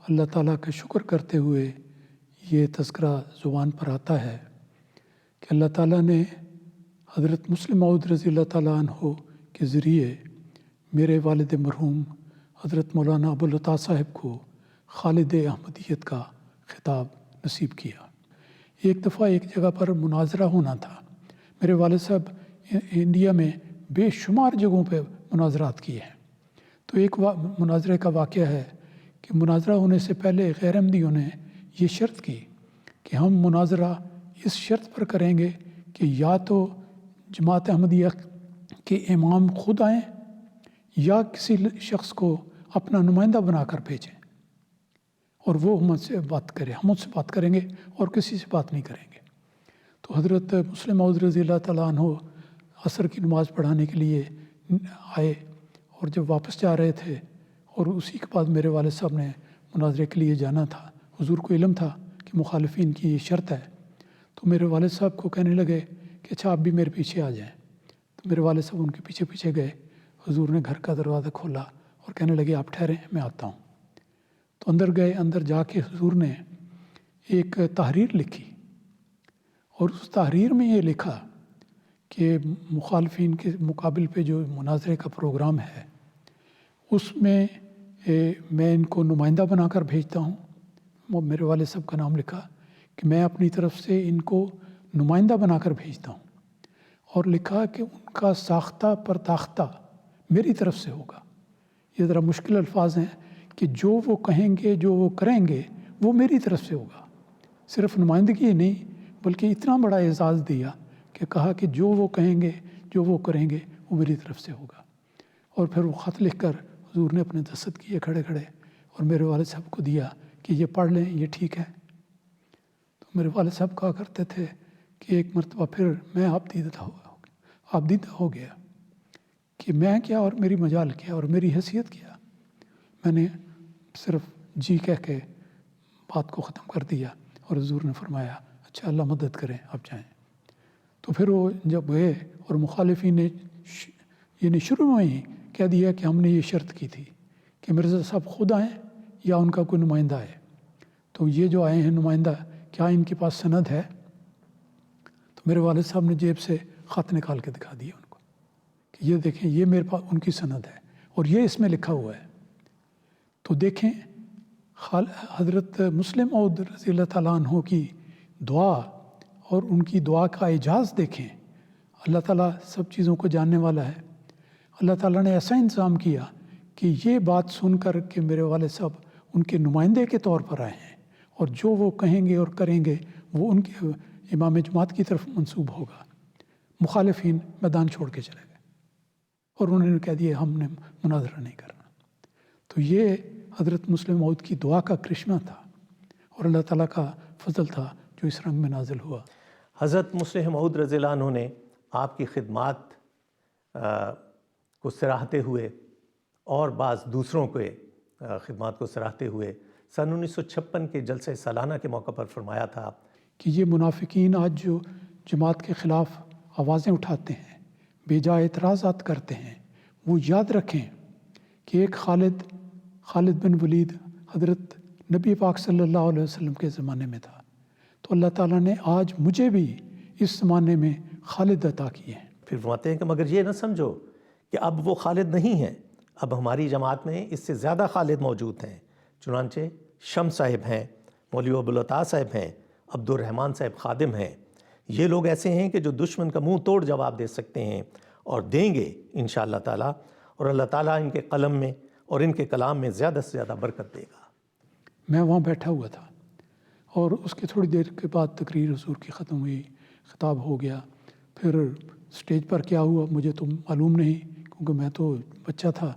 اللہ تعالیٰ کا شکر کرتے ہوئے یہ تذکرہ زبان پر آتا ہے کہ اللہ تعالیٰ نے حضرت مسلم موعود رضی اللہ تعالیٰ عنہ کے ذریعے میرے والد مرحوم حضرت مولانا ابوالعطا صاحب کو خالد احمدیت کا خطاب نصیب کیا۔ ایک دفعہ ایک جگہ پر مناظرہ ہونا تھا۔ میرے والد صاحب انڈیا میں بے شمار جگہوں پہ مناظرات کیے ہیں، تو ایک مناظرے کا واقعہ ہے کہ مناظرہ ہونے سے پہلے غیر احمدیوں نے یہ شرط کی کہ ہم مناظرہ اس شرط پر کریں گے کہ یا تو جماعت احمدیہ کے امام خود آئیں یا کسی شخص کو اپنا نمائندہ بنا کر بھیجیں، اور وہ ہم سے بات کرے، ہم اس سے بات کریں گے اور کسی سے بات نہیں کریں گے۔ تو حضرت مسلم موعود رضی اللہ تعالیٰ عنہ عصر کی نماز پڑھانے کے لیے آئے، اور جب واپس جا رہے تھے اور اسی کے بعد میرے والد صاحب نے مناظرے کے لیے جانا تھا، حضور کو علم تھا کہ مخالفین کی یہ شرط ہے، تو میرے والد صاحب کو کہنے لگے کہ اچھا آپ بھی میرے پیچھے آ جائیں۔ تو میرے والد صاحب ان کے پیچھے پیچھے گئے۔ حضور نے گھر کا دروازہ کھولا اور کہنے لگے آپ ٹھہریں، میں آتا ہوں۔ تو اندر گئے، اندر جا کے حضور نے ایک تحریر لکھی، اور اس تحریر میں یہ لکھا کہ مخالفین کے مقابل پہ جو مناظرے کا پروگرام ہے اس میں میں ان کو نمائندہ بنا کر بھیجتا ہوں۔ میرے والد صاحب کا نام لکھا کہ میں اپنی طرف سے ان کو نمائندہ بنا کر بھیجتا ہوں، اور لکھا کہ ان کا ساختہ پرداختہ میری طرف سے ہوگا۔ یہ ذرا مشکل الفاظ ہیں کہ جو وہ کہیں گے، جو وہ کریں گے، وہ میری طرف سے ہوگا۔ صرف نمائندگی نہیں بلکہ اتنا بڑا اعزاز دیا کہ کہا کہ جو وہ کہیں گے، جو وہ کریں گے، وہ میری طرف سے ہوگا۔ اور پھر وہ خط لکھ کر حضور نے اپنے دستخط کیے کھڑے کھڑے، اور میرے والد صاحب کو دیا کہ یہ پڑھ لیں، یہ ٹھیک ہے۔ تو میرے والد صاحب کہا کرتے تھے کہ ایک مرتبہ پھر میں آپ دیدہ ہو گیا کہ میں کیا اور میری مجال کیا اور میری حیثیت کیا۔ میں نے صرف جی کہہ کے بات کو ختم کر دیا، اور حضور نے فرمایا اچھا اللہ مدد کریں، آپ جائیں۔ تو پھر وہ جب گئے اور مخالفین نے یعنی شروع میں ہی کہہ دیا کہ ہم نے یہ شرط کی تھی کہ مرزا صاحب خود آئیں یا ان کا کوئی نمائندہ آئے، تو یہ جو آئے ہیں نمائندہ، کیا ان کے پاس سند ہے؟ تو میرے والد صاحب نے جیب سے خط نکال کے دکھا دیا ان کو کہ یہ دیکھیں، یہ میرے پاس ان کی سند ہے اور یہ اس میں لکھا ہوا ہے۔ تو دیکھیں حضرت مسلم موعود رضی اللہ تعالیٰ عنہ کی دعا اور ان کی دعا کا اعجاز دیکھیں۔ اللہ تعالیٰ سب چیزوں کو جاننے والا ہے۔ اللہ تعالیٰ نے ایسا انتظام کیا کہ یہ بات سن کر کہ میرے والد صاحب ان کے نمائندے کے طور پر آئے ہیں، اور جو وہ کہیں گے اور کریں گے وہ ان کے امام جماعت کی طرف منسوب ہوگا۔ مخالفین میدان چھوڑ کے چلے گئے اور انہوں نے کہہ دیا ہم نے مناظرہ نہیں کرنا۔ تو یہ حضرت مسلم موعود کی دعا کا کرشمہ تھا، اور اللہ تعالیٰ کا فضل تھا جو اس رنگ میں نازل ہوا۔ حضرت مسلم موعود رضی اللہ عنہ نے آپ کی خدمات کو سراہتے ہوئے اور بعض دوسروں کے خدمات کو سراہتے ہوئے سن 1956 کے جلسہ سالانہ کے موقع پر فرمایا تھا کہ یہ منافقین آج جو جماعت کے خلاف آوازیں اٹھاتے ہیں، بے جا اعتراضات کرتے ہیں، وہ یاد رکھیں کہ ایک خالد بن ولید حضرت نبی پاک صلی اللہ علیہ وسلم کے زمانے میں تھا، تو اللہ تعالیٰ نے آج مجھے بھی اس زمانے میں خالد عطا کیے ہیں۔ پھر فرماتے ہیں کہ مگر یہ نہ سمجھو کہ اب وہ خالد نہیں ہیں، اب ہماری جماعت میں اس سے زیادہ خالد موجود ہیں۔ چنانچہ شمس صاحب ہیں، مولوی ابوالعطا صاحب ہیں، عبد الرحمن صاحب خادم ہیں۔ یہ لوگ ایسے ہیں کہ جو دشمن کا منہ توڑ جواب دے سکتے ہیں اور دیں گے انشاءاللہ تعالیٰ، اور اللہ تعالیٰ ان کے قلم میں اور ان کے کلام میں زیادہ سے زیادہ برکت دے گا۔ میں وہاں بیٹھا ہوا تھا اور اس کے تھوڑی دیر کے بعد تقریر حضور کی ختم ہوئی، خطاب ہو گیا. پھر اسٹیج پر کیا ہوا مجھے تو معلوم نہیں، کیونکہ میں تو بچہ تھا،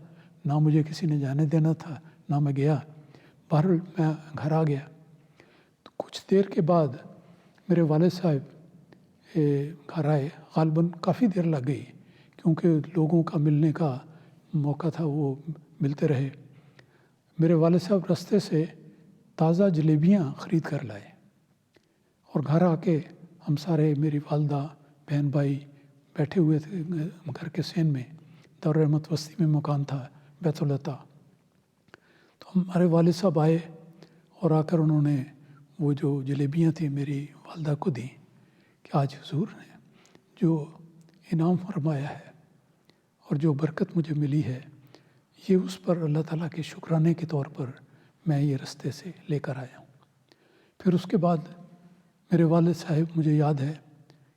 نہ مجھے کسی نے جانے دینا تھا، نہ میں گیا. بہرحال میں گھر آ گیا. تو کچھ دیر کے بعد میرے والد صاحب گھر آئے. غالباً کافی دیر لگ گئی، کیونکہ لوگوں کا ملنے کا موقع تھا، وہ ملتے رہے. میرے والد صاحب رستے سے تازہ جلیبیاں خرید کر لائے، اور گھر آ کے ہم سارے، میری والدہ، بہن بھائی بیٹھے ہوئے تھے گھر کے سین میں. دار رحمت وسطی میں مکان تھا، بیت العطا. تو ہمارے والد صاحب آئے اور آ کر انہوں نے وہ جو جلیبیاں تھیں میری والدہ کو دیں کہ آج حضور نے جو انعام فرمایا ہے اور جو برکت مجھے ملی ہے، یہ اس پر اللہ تعالیٰ کے شکرانے کے طور پر میں یہ رستے سے لے کر آیا ہوں. پھر اس کے بعد میرے والد صاحب، مجھے یاد ہے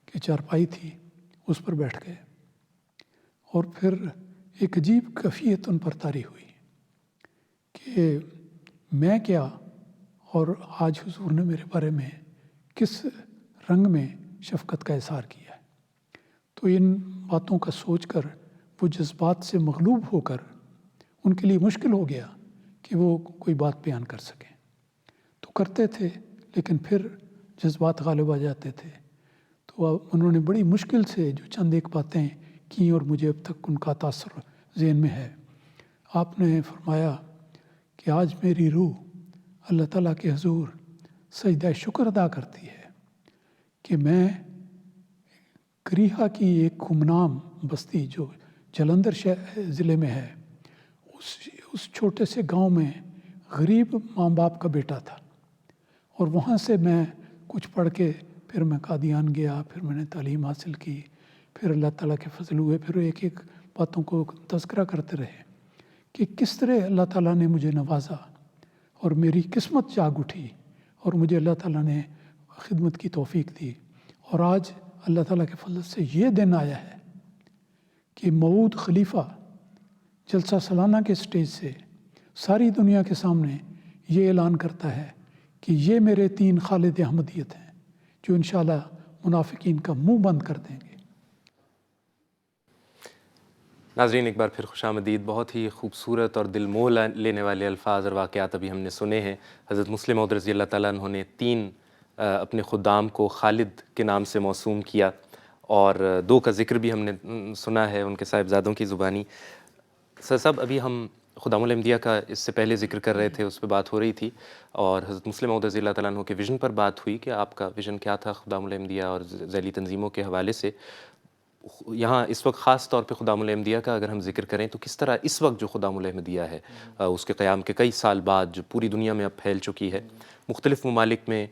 کہ چارپائی تھی، اس پر بیٹھ گئے، اور پھر ایک عجیب کیفیت ان پر طاری ہوئی کہ میں کیا، اور آج حضور نے میرے بارے میں کس رنگ میں شفقت کا اظہار کیا ہے. تو ان باتوں کا سوچ کر وہ جذبات سے مغلوب ہو کر ان کے لیے مشکل ہو گیا کہ وہ کوئی بات بیان کر سکیں. تو کرتے تھے، لیکن پھر جذبات غالب آ جاتے تھے. تو انہوں نے بڑی مشکل سے جو چند ایک باتیں کیں، اور مجھے اب تک ان کا تاثر ذہن میں ہے. آپ نے فرمایا کہ آج میری روح اللہ تعالیٰ کے حضور سجدہ شکر ادا کرتی ہے کہ میں کریہا کی ایک گمنام بستی جو جلندھر ضلع میں ہے، اس چھوٹے سے گاؤں میں غریب ماں باپ کا بیٹا تھا. اور وہاں سے میں کچھ پڑھ کے پھر میں قادیان گیا، پھر میں نے تعلیم حاصل کی، پھر اللہ تعالیٰ کے فضل ہوئے. پھر ایک ایک باتوں کو تذکرہ کرتے رہے کہ کس طرح اللہ تعالیٰ نے مجھے نوازا اور میری قسمت جاگ اٹھی، اور مجھے اللہ تعالیٰ نے خدمت کی توفیق دی. اور آج اللہ تعالیٰ کے فضل سے یہ دن آیا ہے کہ موعود خلیفہ جلسہ سالانہ کے سٹیج سے ساری دنیا کے سامنے یہ اعلان کرتا ہے کہ یہ میرے 3 خالد احمدیت ہیں جو انشاءاللہ منافقین کا منہ بند کر دیں گے. ناظرین، ایک بار پھر خوش آمدید. بہت ہی خوبصورت اور دل موہ لینے والے الفاظ اور واقعات ابھی ہم نے سنے ہیں. حضرت مسلم موعود رضی اللہ تعالیٰ عنہ نے 3 اپنے خدام کو خالد کے نام سے موسوم کیا، اور 2 کا ذکر بھی ہم نے سنا ہے ان کے صاحبزادوں کی زبانی. سر صاحب، ابھی ہم خدام الانبیاء کا اس سے پہلے ذکر کر رہے تھے، اس پہ بات ہو رہی تھی، اور حضرت مسلم موعود رضی اللہ تعالیٰ عنہ کے ویژن پر بات ہوئی کہ آپ کا ویژن کیا تھا خدام الانبیاء اور ذیلی تنظیموں کے حوالے سے. یہاں اس وقت خاص طور پہ خدام الانبیاء کا اگر ہم ذکر کریں تو کس طرح اس وقت جو خدام الانبیاء ہے، اس کے قیام کے کئی سال بعد جو پوری دنیا میں اب پھیل چکی ہے، مختلف ممالک میں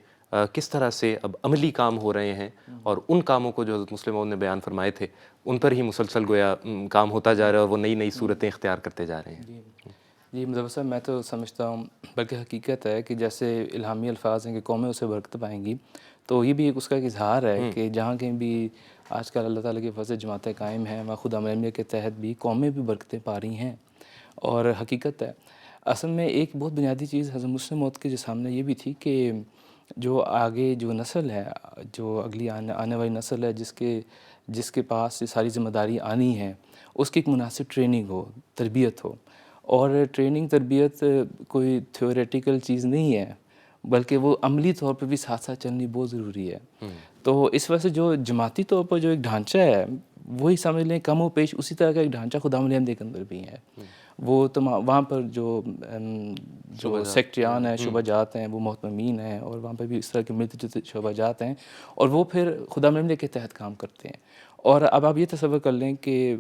کس طرح سے اب عملی کام ہو رہے ہیں، اور ان کاموں کو جو حضرت مسلم موعود نے بیان فرمائے تھے ان پر ہی مسلسل گویا کام ہوتا جا رہا ہے، اور وہ نئی نئی صورتیں اختیار کرتے جا رہے ہیں. جی مظفر صاحب، میں تو سمجھتا ہوں، بلکہ حقیقت ہے کہ جیسے الہامی الفاظ ہیں کہ قومیں اسے برکت پائیں گی، تو یہ بھی ایک اس کا ایک اظہار ہے کہ جہاں کہیں بھی آج کل اللہ تعالیٰ کے فضل جماعتیں قائم ہیں، وہاں خدام الانبیاء کے تحت بھی قومیں بھی برکتیں پا رہی ہیں. اور حقیقت ہے، اصل میں ایک بہت بنیادی چیز حضرت مسلم موعود کے جو سامنے یہ بھی تھی کہ جو آگے جو نسل ہے، جو اگلی آنے والی نسل ہے، جس کے پاس یہ ساری ذمہ داری آنی ہے، اس کی ایک مناسب ٹریننگ ہو، تربیت ہو. اور ٹریننگ تربیت کوئی تھیوریٹیکل چیز نہیں ہے، بلکہ وہ عملی طور پہ بھی ساتھ ساتھ چلنی بہت ضروری ہے. تو اس وجہ سے جو جماعتی طور پر جو ایک ڈھانچہ ہے، وہی سمجھ لیں کم و بیش اسی طرح کا ایک ڈھانچہ خدام الانبیاء کے اندر بھی ہے. وہ تمام وہاں پر جو سیکٹریان ہیں، شعبہ جات ہیں، وہ محتمین ہیں، اور وہاں پہ بھی اس طرح کے ملتے جلتے شعبہ جات ہیں، اور وہ پھر خدام الانبیاء کے تحت کام کرتے ہیں. اور اب آپ یہ تصور کر لیں کہ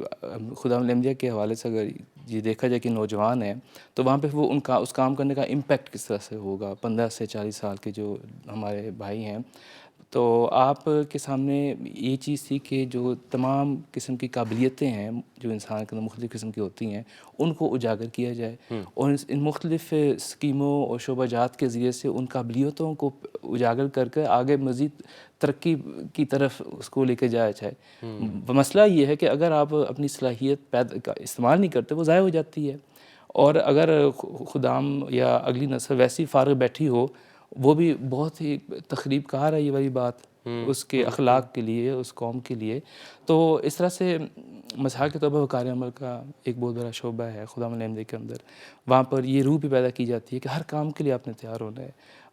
خدام الانبیاء کے حوالے سے اگر یہ دیکھا جائے کہ نوجوان ہیں، تو وہاں پہ وہ اس کام کرنے کا امپیکٹ کس طرح سے ہوگا. 15 سے 40 سال کے جو ہمارے بھائی ہیں، تو آپ کے سامنے یہ چیز تھی کہ جو تمام قسم کی قابلیتیں ہیں جو انسان کے اندر مختلف قسم کی ہوتی ہیں، ان کو اجاگر کیا جائے، اور ان مختلف اسکیموں اور شعبہ جات کے ذریعے سے ان قابلیتوں کو اجاگر کر کے آگے مزید ترقی کی طرف اس کو لے کے جایا جائے. مسئلہ یہ ہے کہ اگر آپ اپنی صلاحیت استعمال نہیں کرتے، وہ ضائع ہو جاتی ہے. اور اگر خدام یا اگلی نسل ویسی فارغ بیٹھی ہو وہ بھی بہت ہی تقریب کار ہے یہ والی بات اس کے اخلاق کے لیے، اس قوم کے لیے. تو اس طرح سے مسیحا کے طور پر وقار عمل کا ایک بہت بڑا شعبہ ہے خدا ملحمدی کے اندر. وہاں پر یہ روح بھی پیدا کی جاتی ہے کہ ہر کام کے لیے آپ نے تیار ہونا ہے،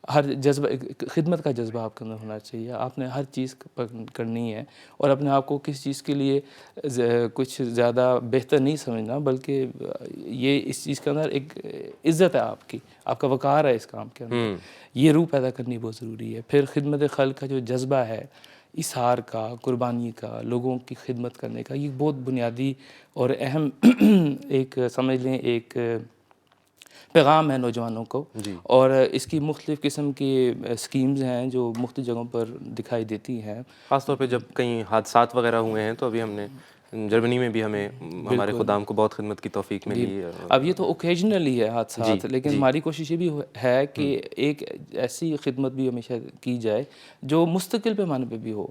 ہر جذبہ، خدمت کا جذبہ آپ کے اندر ہونا چاہیے. آپ نے ہر چیز کرنی ہے اور اپنے آپ کو کسی چیز کے لیے کچھ زیادہ بہتر نہیں سمجھنا، بلکہ یہ اس چیز کے اندر ایک عزت ہے آپ کا وقار ہے اس کام کے اندر. یہ روح پیدا کرنی بہت ضروری ہے. پھر خدمت خلق کا جو جذبہ ہے، اظہار کا، قربانی کا، لوگوں کی خدمت کرنے کا، یہ بہت بنیادی اور اہم ایک سمجھ لیں ایک پیغام ہے نوجوانوں کو. اور اس کی مختلف قسم کی اسکیمز ہیں جو مختلف جگہوں پر دکھائی دیتی ہیں. خاص طور پہ جب کئی حادثات وغیرہ ہوئے ہیں تو ابھی ہم نے جرمنی میں بھی ہمیں ہمارے خدام کو بہت خدمت کی توفیق ملی. اب یہ تو اوکیجنلی ہے حادثات، لیکن ہماری کوشش یہ بھی ہے کہ ایک ایسی خدمت بھی ہمیشہ کی جائے جو مستقل پیمانے پہ بھی ہو،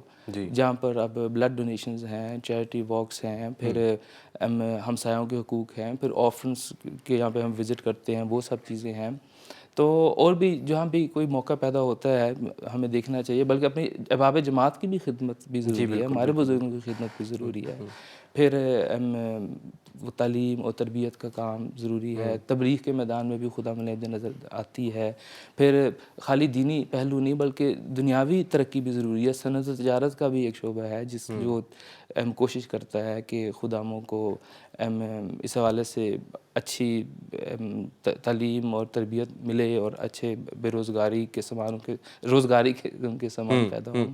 جہاں پر اب بلڈ ڈونیشنز ہیں، چیریٹی واکس ہیں، پھر ہمسایوں کے حقوق ہیں، پھر آرفنس کے یہاں پہ ہم وزٹ کرتے ہیں، وہ سب چیزیں ہیں. تو اور بھی جہاں بھی کوئی موقع پیدا ہوتا ہے ہمیں دیکھنا چاہیے، بلکہ اپنی احباب جماعت کی بھی خدمت بھی ضروری ہے، ہمارے بزرگوں کی خدمت بھی ضروری ہے. پھر وہ تعلیم اور تربیت کا کام ضروری ہے. تبلیغ کے میدان میں بھی خدا ملحمدی نظر آتی ہے. پھر خالی دینی پہلو نہیں بلکہ دنیاوی ترقی بھی ضروری ہے. صنعت و تجارت کا بھی ایک شعبہ ہے جو کوشش کرتا ہے کہ خداموں کو اس حوالے سے اچھی تعلیم اور تربیت ملے اور اچھے بے روزگاری کے سامانوں کے روزگاری کے ان کے سامان پیدا ہوں.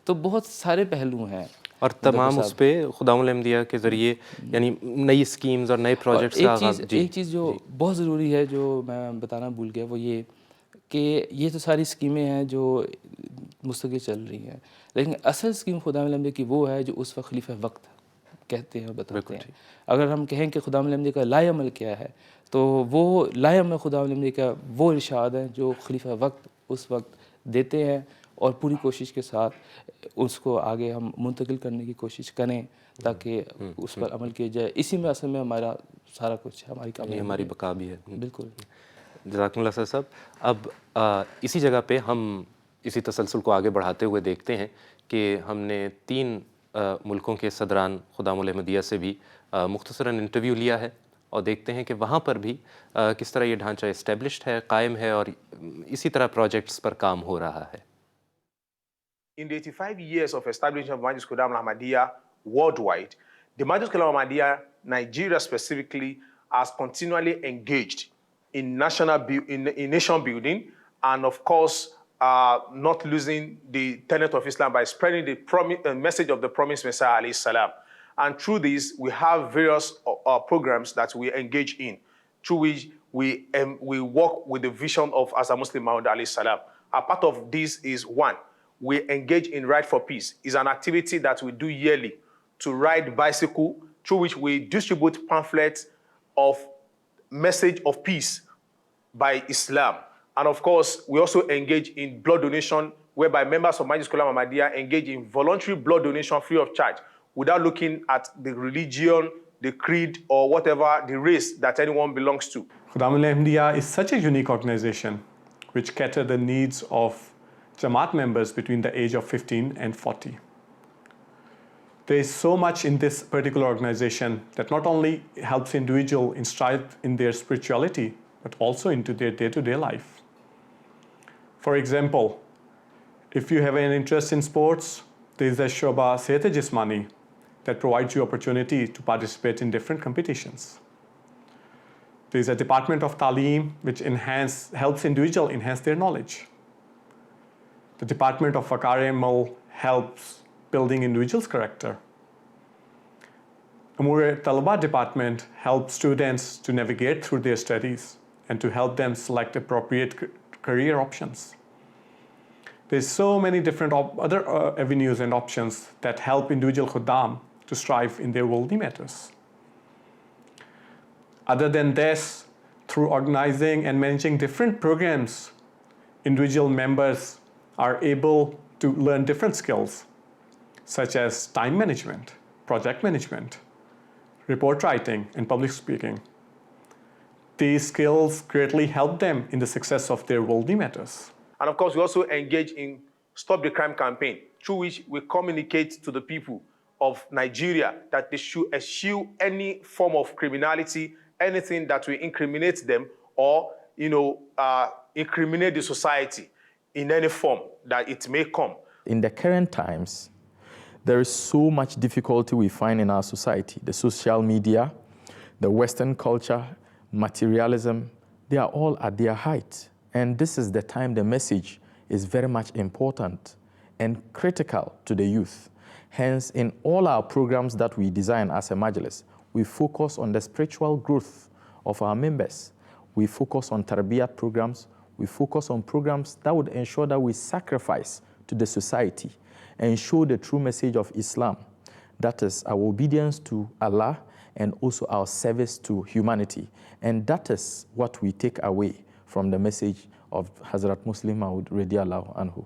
تو بہت سارے پہلو ہیں اور تمام اس پہ خدام الحمدیہ کے ذریعے یعنی نئی اسکیمز اور نئے پروجیکٹس کا آغاز. ایک چیز جو بہت ضروری ہے جو میں بتانا بھول گیا وہ یہ کہ یہ تو ساری اسکیمیں ہیں جو مستقل چل رہی ہیں، لیکن اصل اسکیم خدا الحمدیہ کی وہ ہے جو اس وقت خلیفہ وقت کہتے ہیں اور بتاتے ہیں. اگر ہم کہیں کہ خدا الحمدیہ کا لائے عمل کیا ہے تو وہ لائے عمل خدا الحمدیہ کا وہ ارشاد ہے جو خلیفہ وقت اس وقت دیتے ہیں، اور پوری کوشش کے ساتھ اس کو آگے ہم منتقل کرنے کی کوشش کریں تاکہ اس پر عمل کیا جائے. اسی میں اصل میں ہمارا سارا کچھ ہے، ہماری کامیابی، ہماری بقا بھی ہے. بالکل. جزاکم اللہ صاحب. اب اسی جگہ پہ ہم اسی تسلسل کو آگے بڑھاتے ہوئے دیکھتے ہیں کہ ہم نے 3 ملکوں کے صدران خدام الحمدیہ سے بھی مختصراً انٹرویو لیا ہے، اور دیکھتے ہیں کہ وہاں پر بھی کس طرح یہ ڈھانچہ اسٹیبلشڈ ہے، قائم ہے، اور اسی طرح پروجیکٹس پر کام ہو رہا ہے. In the 85 years of establishment of Majlis Khuddam al-Ahmadiyya worldwide, the Majlis Khuddam al-Ahmadiyya, Nigeria specifically, has continually engaged in nation building, and of course, not losing the tenet of Islam by spreading the message of the promised Messiah alayhi salam. And through this, we have various programs that we engage in, through which we work with the vision of As a Muslim Maud alayhi salam. A part of this is one, we engage in Ride for Peace. It's an activity that we do yearly to ride bicycle, through which we distribute pamphlets of message of peace by Islam. And of course, we also engage in blood donation, whereby members of Majlis Khuddam al-Ahmadiyya engage in voluntary blood donation free of charge, without looking at the religion, the creed, or whatever the race that anyone belongs to. Khuddam al-Ahmadiyya is such a unique organization which cater the needs of Jamaat members between the age of 15 and 40. There is so much in this particular organization that not only helps individuals in strive in their spirituality, but also into their day-to-day life. For example, if you have an interest in sports, there is a Shoba Sehat Jismani that provides you opportunity to participate in different competitions. There is a Department of Taaleem which helps individuals enhance their knowledge. The Department of Waqar Amal helps building individuals' character. Amur Talaba Department helps students to navigate through their studies and to help them select appropriate career options. There's so many different other avenues and options that help individual Khuddam to strive in their worldly matters. Other than this, through organizing and managing different programs, individual members are able to learn different skills, such as time management, project management, report writing, and public speaking. These skills greatly help them in the success of their worldly matters. And of course, we also engage in Stop the Crime campaign, through which we communicate to the people of Nigeria that they should eschew any form of criminality, anything that will incriminate them or, incriminate the society in any form that it may come. In the current times, there is so much difficulty we find in our society. The social media, the Western culture, materialism, they are all at their height. And this is the time the message is very much important and critical to the youth. Hence, in all our programs that we design as a Majlis, we focus on the spiritual growth of our members. We focus on tarbiyat programs. We focus on programs that would ensure that we sacrifice to the society and show the true message of Islam. That is our obedience to Allah and also our service to humanity. And that is what we take away from the message of Hazrat Muslim Maud radiyallahu anhu.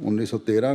1913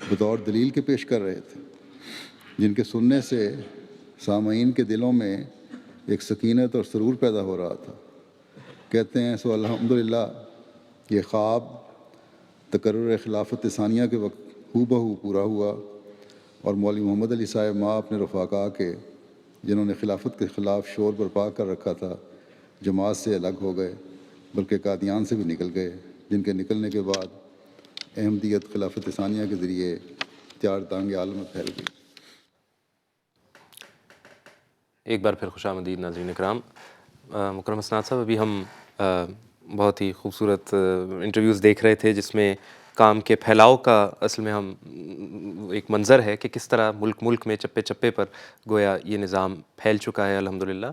بطور دلیل کے پیش کر رہے تھے، جن کے سننے سے سامعین کے دلوں میں ایک سکینت اور سرور پیدا ہو رہا تھا۔ کہتے ہیں سو الحمدللہ یہ خواب تقرر خلافت ثانیہ کے وقت ہو بہو پورا ہوا، اور مولوی محمد علی صاحب ماں اپنے رفقا کے، جنہوں نے خلافت کے خلاف شور برپا کر رکھا تھا، جماعت سے الگ ہو گئے، بلکہ قادیان سے بھی نکل گئے، جن کے نکلنے کے بعد احمدیت خلافت ثانیہ کے ذریعے چار دانگ عالم میں پھیل گئی۔ ایک بار پھر خوش آمدید ناظرین اکرام۔ مکرم اسناد صاحب، ابھی ہم بہت ہی خوبصورت انٹرویوز دیکھ رہے تھے جس میں کام کے پھیلاؤ کا اصل میں ہم ایک منظر ہے کہ کس طرح ملک میں چپے چپے پر گویا یہ نظام پھیل چکا ہے الحمدللہ۔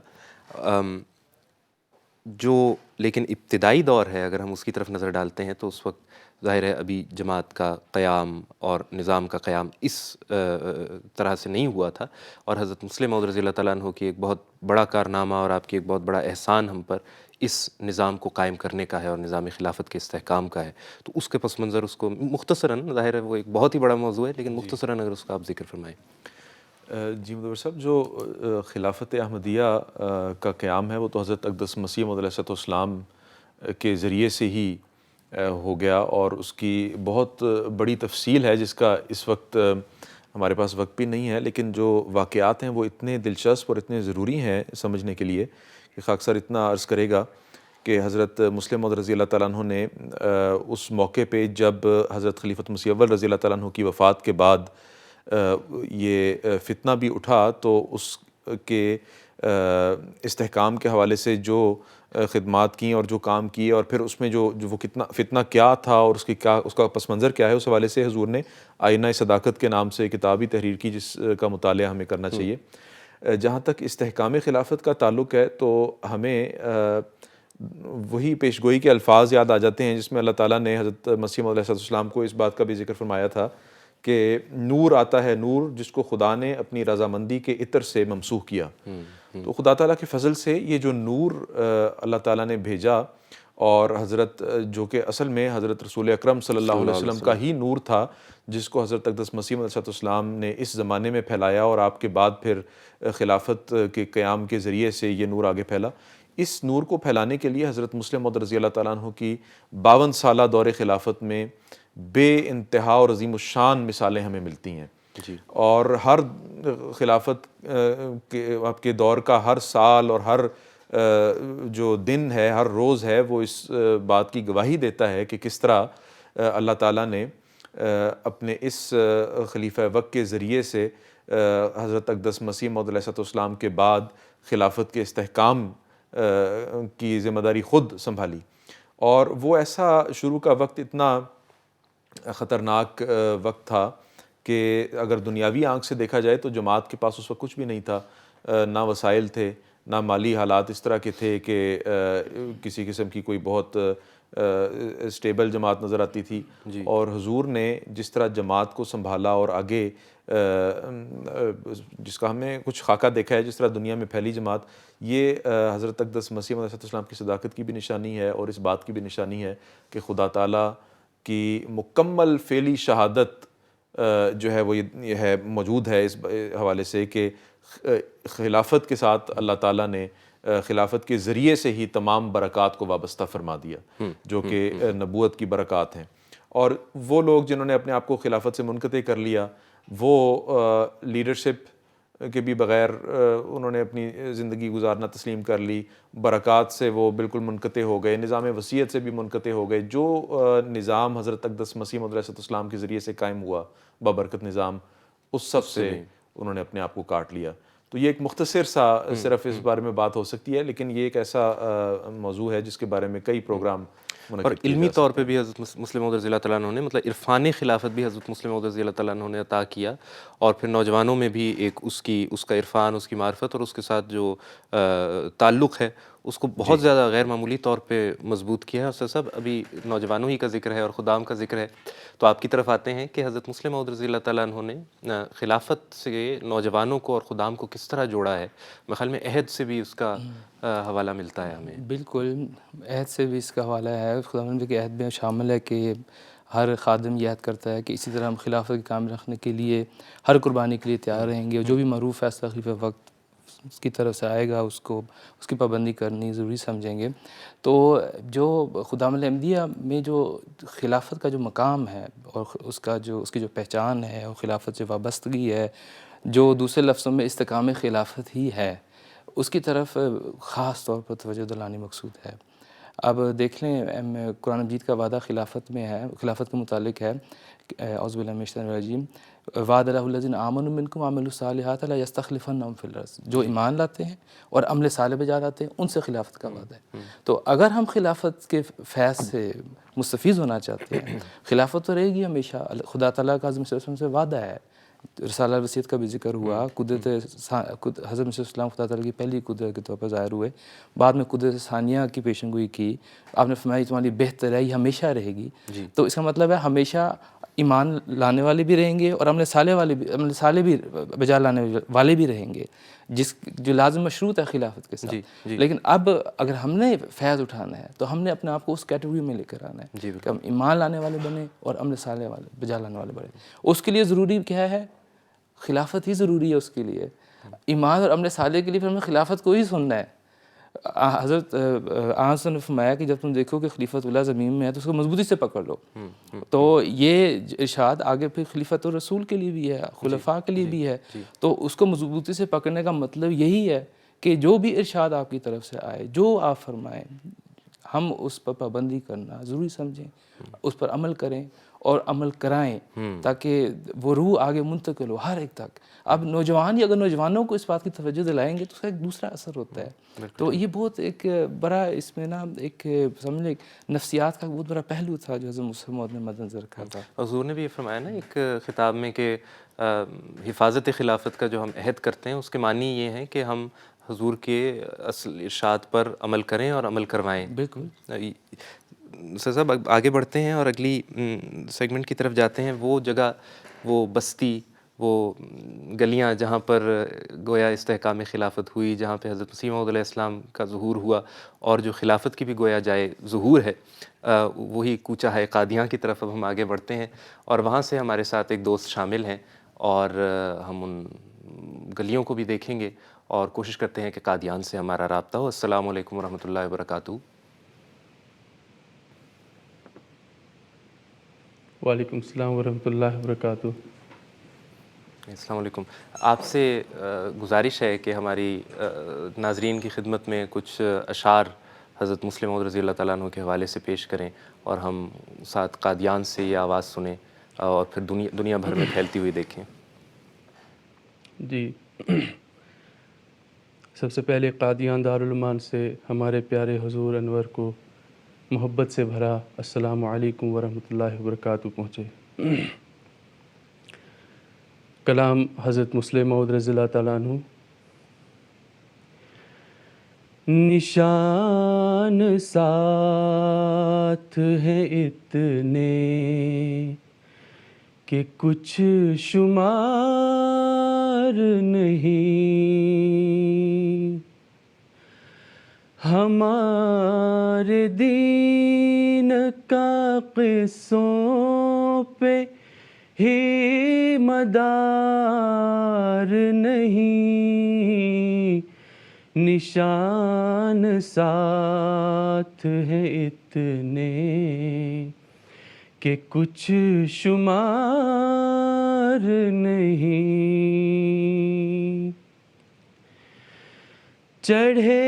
جو لیکن ابتدائی دور ہے، اگر ہم اس کی طرف نظر ڈالتے ہیں تو اس وقت ظاہر ہے ابھی جماعت کا قیام اور نظام کا قیام اس طرح سے نہیں ہوا تھا، اور حضرت مسلم موعود رضی اللہ تعالیٰ عنہ کی ایک بہت بڑا کارنامہ اور آپ کی ایک بہت بڑا احسان ہم پر اس نظام کو قائم کرنے کا ہے اور نظام خلافت کے استحکام کا ہے۔ تو اس کے پس منظر اس کو مختصراً، ظاہر ہے وہ ایک بہت ہی بڑا موضوع ہے، لیکن مختصراً اگر اس کا آپ ذکر فرمائیں۔ جی مدور صاحب، جو خلافت احمدیہ کا قیام ہے وہ تو حضرت اقدس مسیح موعود علیہ السلام کے ذریعے سے ہی ہو گیا، اور اس کی بہت بڑی تفصیل ہے جس کا اس وقت ہمارے پاس وقت بھی نہیں ہے، لیکن جو واقعات ہیں وہ اتنے دلچسپ اور اتنے ضروری ہیں سمجھنے کے لیے کہ خاکسار اتنا عرض کرے گا کہ حضرت مسلم موعود رضی اللہ تعالیٰ عنہ نے اس موقع پہ جب حضرت خلیفۃ مسیح اول رضی اللہ تعالیٰ عنہ کی وفات کے بعد یہ فتنہ بھی اٹھا، تو اس کے استحکام کے حوالے سے جو خدمات کیں اور جو کام کیے، اور پھر اس میں جو وہ فتنہ کیا تھا اور اس کا پس منظر کیا ہے، اس حوالے سے حضور نے آئینہ صداقت کے نام سے کتاب بھی تحریر کی جس کا مطالعہ ہمیں کرنا چاہیے۔ جہاں تک استحکام خلافت کا تعلق ہے تو ہمیں وہی پیشگوئی کے الفاظ یاد آ جاتے ہیں جس میں اللہ تعالیٰ نے حضرت مسیح موعود علیہ السلام کو اس بات کا بھی ذکر فرمایا تھا کہ نور آتا ہے نور جس کو خدا نے اپنی رضامندی کے عطر سے ممسوح کیا۔ تو خدا تعالیٰ کے فضل سے یہ جو نور اللہ تعالیٰ نے بھیجا، اور حضرت جو کہ اصل میں حضرت رسول اکرم صلی اللہ علیہ وسلم کا ہی نور تھا، جس کو حضرت اقدس مسیح علیہ السلام نے اس زمانے میں پھیلایا، اور آپ کے بعد پھر خلافت کے قیام کے ذریعے سے یہ نور آگے پھیلا۔ اس نور کو پھیلانے کے لیے حضرت مسلم موعود رضی اللہ تعالیٰ عنہ کی 52 سالہ دور خلافت میں بے انتہا اور عظیم الشان مثالیں ہمیں ملتی ہیں، اور ہر خلافت کے آپ کے دور کا ہر سال اور ہر جو دن ہے، ہر روز ہے، وہ اس بات کی گواہی دیتا ہے کہ کس طرح اللہ تعالیٰ نے اپنے اس خلیفہ وقت کے ذریعے سے حضرت اقدس مسیح موعود علیہ السلام کے بعد خلافت کے استحکام کی ذمہ داری خود سنبھالی۔ اور وہ ایسا شروع کا وقت اتنا خطرناک وقت تھا کہ اگر دنیاوی آنکھ سے دیکھا جائے تو جماعت کے پاس اس وقت کچھ بھی نہیں تھا، نہ وسائل تھے، نہ مالی حالات اس طرح کے تھے کہ کسی قسم کی کوئی بہت اسٹیبل جماعت نظر آتی تھی۔ اور حضور نے جس طرح جماعت کو سنبھالا اور آگے جس کا ہمیں کچھ خاکہ دیکھا ہے، جس طرح دنیا میں پھیلی جماعت، یہ حضرت اقدس مسیح علیہ السلام کی صداقت کی بھی نشانی ہے، اور اس بات کی بھی نشانی ہے کہ خدا تعالیٰ کی مکمل فعلی شہادت جو ہے وہ یہ ہے موجود ہے اس حوالے سے کہ خلافت کے ساتھ اللہ تعالیٰ نے خلافت کے ذریعے سے ہی تمام برکات کو وابستہ فرما دیا، جو کہ نبوت کی برکات ہیں۔ اور وہ لوگ جنہوں نے اپنے آپ کو خلافت سے منقطع کر لیا، وہ لیڈرشپ کے بھی بغیر انہوں نے اپنی زندگی گزارنا تسلیم کر لی، برکات سے وہ بالکل منقطع ہو گئے، نظام وصیت سے بھی منقطع ہو گئے۔ جو نظام حضرت اقدس مسیح موعود علیہ السلام کے ذریعے سے قائم ہوا، بابرکت نظام، اس سب سے انہوں نے اپنے آپ کو کاٹ لیا۔ تو یہ ایک مختصر سا صرف اس بارے میں بات ہو سکتی ہے، لیکن یہ ایک ایسا موضوع ہے جس کے بارے میں کئی پروگرام اور علمی طور پہ بھی حضرت مسلم موعود رضی اللہ تعالیٰ عنہ نے، مطلب عرفان خلافت بھی حضرت مسلم موعود رضی اللہ تعالیٰ عنہ نے عطا کیا، اور پھر نوجوانوں میں بھی ایک اس کا عرفان، اس کی معرفت اور اس کے ساتھ جو تعلق ہے اس کو بہت زیادہ غیر معمولی طور پہ مضبوط کیا ہے۔ اور سب ابھی نوجوانوں ہی کا ذکر ہے اور خدام کا ذکر ہے، تو آپ کی طرف آتے ہیں کہ حضرت مسلم موعود رضی اللہ تعالیٰ عنہ نے خلافت سے نوجوانوں کو اور خدام کو کس طرح جوڑا ہے۔ میرے خیال میں عہد سے بھی اس کا حوالہ ملتا ہے ہمیں۔ بالکل، عہد سے بھی اس کا حوالہ ہے، خداوند کے عہد میں شامل ہے کہ ہر خادم یہ عہد کرتا ہے کہ اسی طرح ہم خلافت کے قائم رکھنے کے لیے ہر قربانی کے لیے تیار رہیں گے، اور جو بھی معروف فیصلہ خلیفہ وقت اس کی طرف سے آئے گا اس کی پابندی کرنی ضروری سمجھیں گے۔ تو جو خدام الاحمدیہ میں جو خلافت کا جو مقام ہے اور اس کی جو پہچان ہے اور خلافت سے وابستگی ہے، جو دوسرے لفظوں میں استقام خلافت ہی ہے، اس کی طرف خاص طور پر توجہ دلانی مقصود ہے۔ اب دیکھ لیں قرآن مجید کا وعدہ خلافت میں ہے، خلافت کے متعلق ہے، اعوذ باللہ من الشیطان الرجیم، وعد اللہ الذین آمنوا منکم وعملوا الصالحات لیستخلفنہم فی الارض، جو ایمان لاتے ہیں اور عمل صالح بجا لاتے ہیں ان سے خلافت کا وعدہ ہے۔ تو اگر ہم خلافت کے فیض سے مستفیض ہونا چاہتے ہیں، خلافت تو رہے گی ہمیشہ، خدا تعالیٰ کا عظیم صلی اللہ علیہ وسلم سے وعدہ ہے، رسالہ وصیت کا بھی ذکر ہوا، قدرت حضرت مسیح السلام خدا تعالیٰ کی پہلی قدرت کے طور پر ظاہر ہوئے، بعد میں قدرت ثانیہ کی پیشن گوئی کی، آپ نے فرمایا تمہاری بہتر ہے یہ ہمیشہ رہے گی۔ تو اس کا مطلب ہے ہمیشہ ایمان لانے والے بھی رہیں گے اور عمل صالح بھی بجا لانے والے بھی رہیں گے، جو لازم مشروط ہے خلافت کے ساتھ۔ لیکن اب اگر ہم نے فیض اٹھانا ہے تو ہم نے اپنے آپ کو اس کیٹیگری میں لے کر آنا ہے کہ ہم ایمان لانے والے بنے اور عمل صالح والے بجا لانے والے بنے۔ اس کے لیے ضروری کیا ہے؟ خلافت ہی ضروری ہے اس کے لیے۔ ایمان اور عمل صالح کے لیے پھر ہمیں خلافت کو ہی سننا ہے۔ حضرت آنس نے فرمایا کہ جب تم دیکھو کہ خلیفۃ اللہ زمین میں ہے تو اس کو مضبوطی سے پکڑ لو۔ تو یہ ارشاد آگے پھر خلیفۃ الرسول کے لیے بھی ہے، خلفاء کے لیے بھی ہے۔ تو اس کو مضبوطی سے پکڑنے کا مطلب یہی ہے کہ جو بھی ارشاد آپ کی طرف سے آئے، جو آپ فرمائیں، ہم اس پر پابندی کرنا ضروری سمجھیں، اس پر عمل کریں اور عمل کرائیں تاکہ وہ روح آگے منتقل ہو ہر ایک تک۔ اب نوجوان ہی اگر نوجوانوں کو اس بات کی توجہ دلائیں گے تو اس کا ایک دوسرا اثر ہوتا ہے۔ تو یہ بہت ایک بڑا اس میں نا ایک سمجھ لیں نفسیات کا بہت بڑا پہلو تھا جو حضرت مسلم موعود نے مد نظر رکھا تھا۔ حضور نے بھی یہ فرمایا نا ایک خطاب میں کہ حفاظت خلافت کا جو ہم عہد کرتے ہیں اس کے معنی یہ ہے کہ ہم حضور کے اصل ارشاد پر عمل کریں اور عمل کروائیں۔ بالکل۔ سر صاحب آگے بڑھتے ہیں اور اگلی سیگمنٹ کی طرف جاتے ہیں۔ وہ جگہ، وہ بستی، وہ گلیاں جہاں پر گویا استحکام خلافت ہوئی، جہاں پہ حضرت مسیح موعود علیہ السلام کا ظہور ہوا اور جو خلافت کی بھی گویا جائے ظہور ہے، وہی کوچہ ہے قادیاں کی طرف اب ہم آگے بڑھتے ہیں، اور وہاں سے ہمارے ساتھ ایک دوست شامل ہیں اور ہم ان گلیوں کو بھی دیکھیں گے اور کوشش کرتے ہیں کہ قادیان سے ہمارا رابطہ ہو۔ السلام علیکم ورحمۃ اللہ وبرکاتہ۔ وعلیکم السلام ورحمۃ اللہ وبرکاتہ۔ السلام علیکم۔ آپ سے گزارش ہے کہ ہماری ناظرین کی خدمت میں کچھ اشعار حضرت مسلم موعود رضی اللہ تعالیٰ عنہ کے حوالے سے پیش کریں اور ہم ساتھ قادیان سے یہ آواز سنیں اور پھر دنیا بھر میں پھیلتی ہوئی دیکھیں۔ جی، سب سے پہلے قادیان دارالایمان سے ہمارے پیارے حضور انور کو محبت سے بھرا السلام علیکم ورحمۃ اللہ وبرکاتہ پہنچے۔ کلام حضرت مسلم موعود رضی اللہ تعالیٰ عنہ۔ نشان ساتھ ہیں اتنے کہ کچھ شمار نہیں، ہمارے دین کا قصوں پہ ہی مدار نہیں، نشان ساتھ ہیں اتنے کہ کچھ شمار نہیں، چڑھے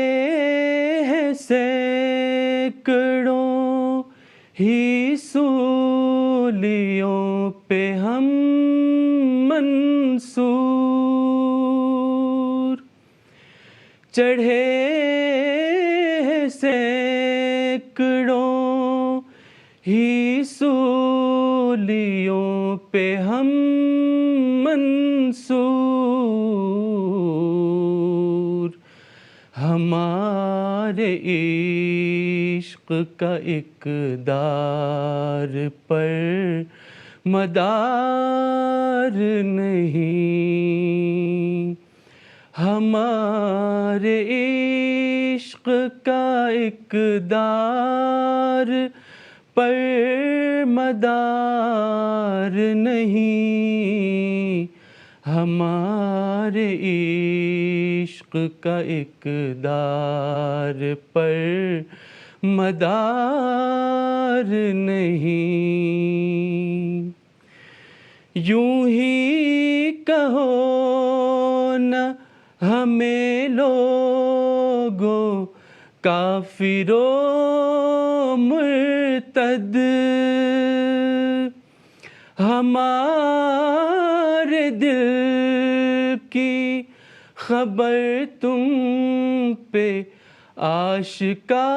ہیں سینکڑوں ہی سولیوں پہ ہم منصور، چڑھے ہیں سینکڑوں ہی سولیوں پہ ہم منصور، ہمارے عشق کا اقدار پر مدار نہیں، ہمارے عشق کا اقدار پر مدار نہیں، ہمارے عشق کا اقدار پر مدار نہیں۔ یوں ہی کہو نہ ہمیں لوگو کافر و مرتد، ہمارے دل کی خبر تم پہ آشکار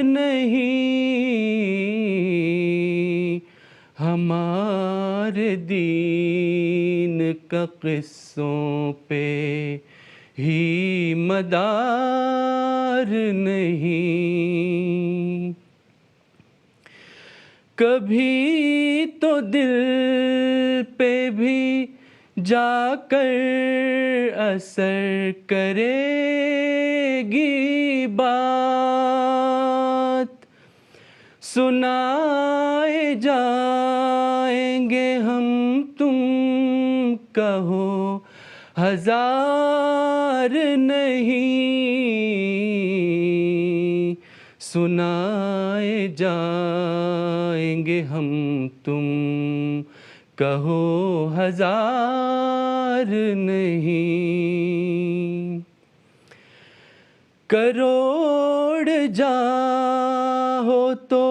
نہیں، ہمارے دین کا قصوں پہ ہی مدار نہیں۔ کبھی تو دل پہ بھی جا کر اثر کرے گی بات، سنائے جائیں گے ہم تم کہو ہزار نہیں، سنائے جائیں گے ہم تم کہو ہزار نہیں۔ کروڑ جاں ہو تو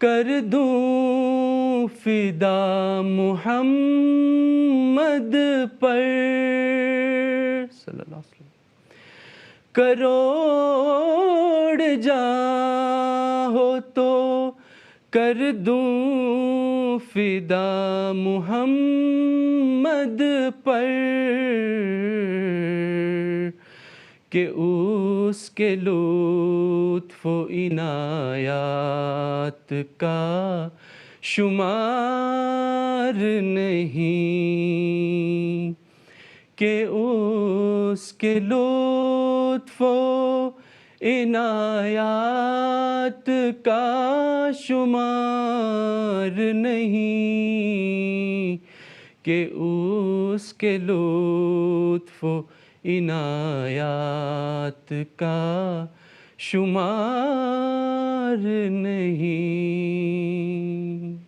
کر دوں فدا محمد پر صلی اللہ علیہ وسلم، کروڑ جاں ہو تو کر دوں فدا محمد پر، کہ اس کے لطف و عنایات کا شمار نہیں، کہ اس کے لطف و عنایات کا شمار نہیں، کہ اس کے لطف و عنایات کا شمار نہیں۔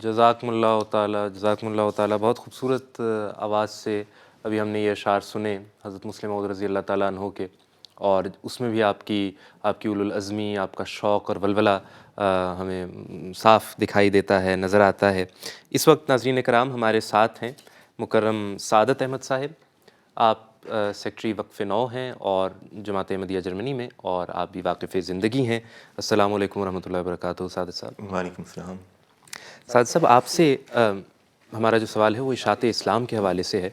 جزاکم اللہ تعالیٰ، جزاکم اللہ تعالیٰ۔ بہت خوبصورت آواز سے ابھی ہم نے یہ اشعار سنے حضرت مسلم موعود رضی اللہ تعالیٰ عنہ کے، اور اس میں بھی آپ کی اولو العزمی، آپ کا شوق اور ولولہ ہمیں صاف دکھائی دیتا ہے، نظر آتا ہے۔ اس وقت ناظرین کرام ہمارے ساتھ ہیں مکرم سعادت احمد صاحب، آپ سیکٹری وقف نو ہیں اور جماعت احمدیہ جرمنی میں، اور آپ بھی واقف زندگی ہیں۔ السلام علیکم ورحمۃ اللہ وبرکاتہ سعادت صاحب۔ وعلیکم السلام۔ سعادت صاحب، آپ سے ہمارا جو سوال ہے وہ اشاعت اسلام کے حوالے سے ہے۔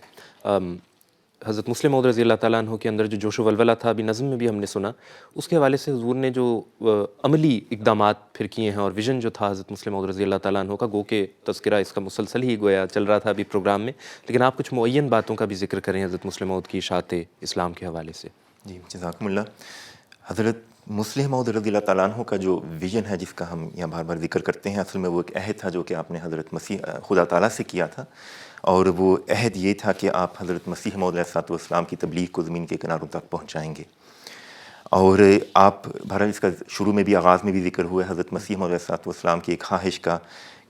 حضرت مسلم موعود رضی اللہ تعالیٰ عنہ کے اندر جو جوش و ولولہ تھا، ابھی نظم میں بھی ہم نے سنا، اس کے حوالے سے حضور نے جو عملی اقدامات پھر کیے ہیں، اور ویژن جو تھا حضرت مسلم موعود رضی اللہ تعالیٰ عنہ کا، گو کہ تذکرہ اس کا مسلسل ہی گویا چل رہا تھا ابھی پروگرام میں، لیکن آپ کچھ معین باتوں کا بھی ذکر کریں حضرت مسلم موعود کی اشاعت اسلام کے حوالے سے۔ جی جزاکم اللہ۔ حضرت مسلم موعود رضی اللہ تعالیٰ عنہ کا جو ویژن ہے، جس کا ہم یہاں بار بار ذکر کرتے ہیں، اصل میں وہ ایک عہد تھا جو کہ آپ نے حضرت مسیح خدا تعالیٰ سے کیا تھا، اور وہ عہد یہ تھا کہ آپ حضرت مسیح موعود علیہ الصلوۃ والسلام کی تبلیغ کو زمین کے کناروں تک پہنچائیں گے۔ اور آپ بہرحال اس کا شروع میں بھی، آغاز میں بھی ذکر ہوا ہے حضرت مسیح موعود علیہ الصلوۃ والسلام کی ایک خواہش کا،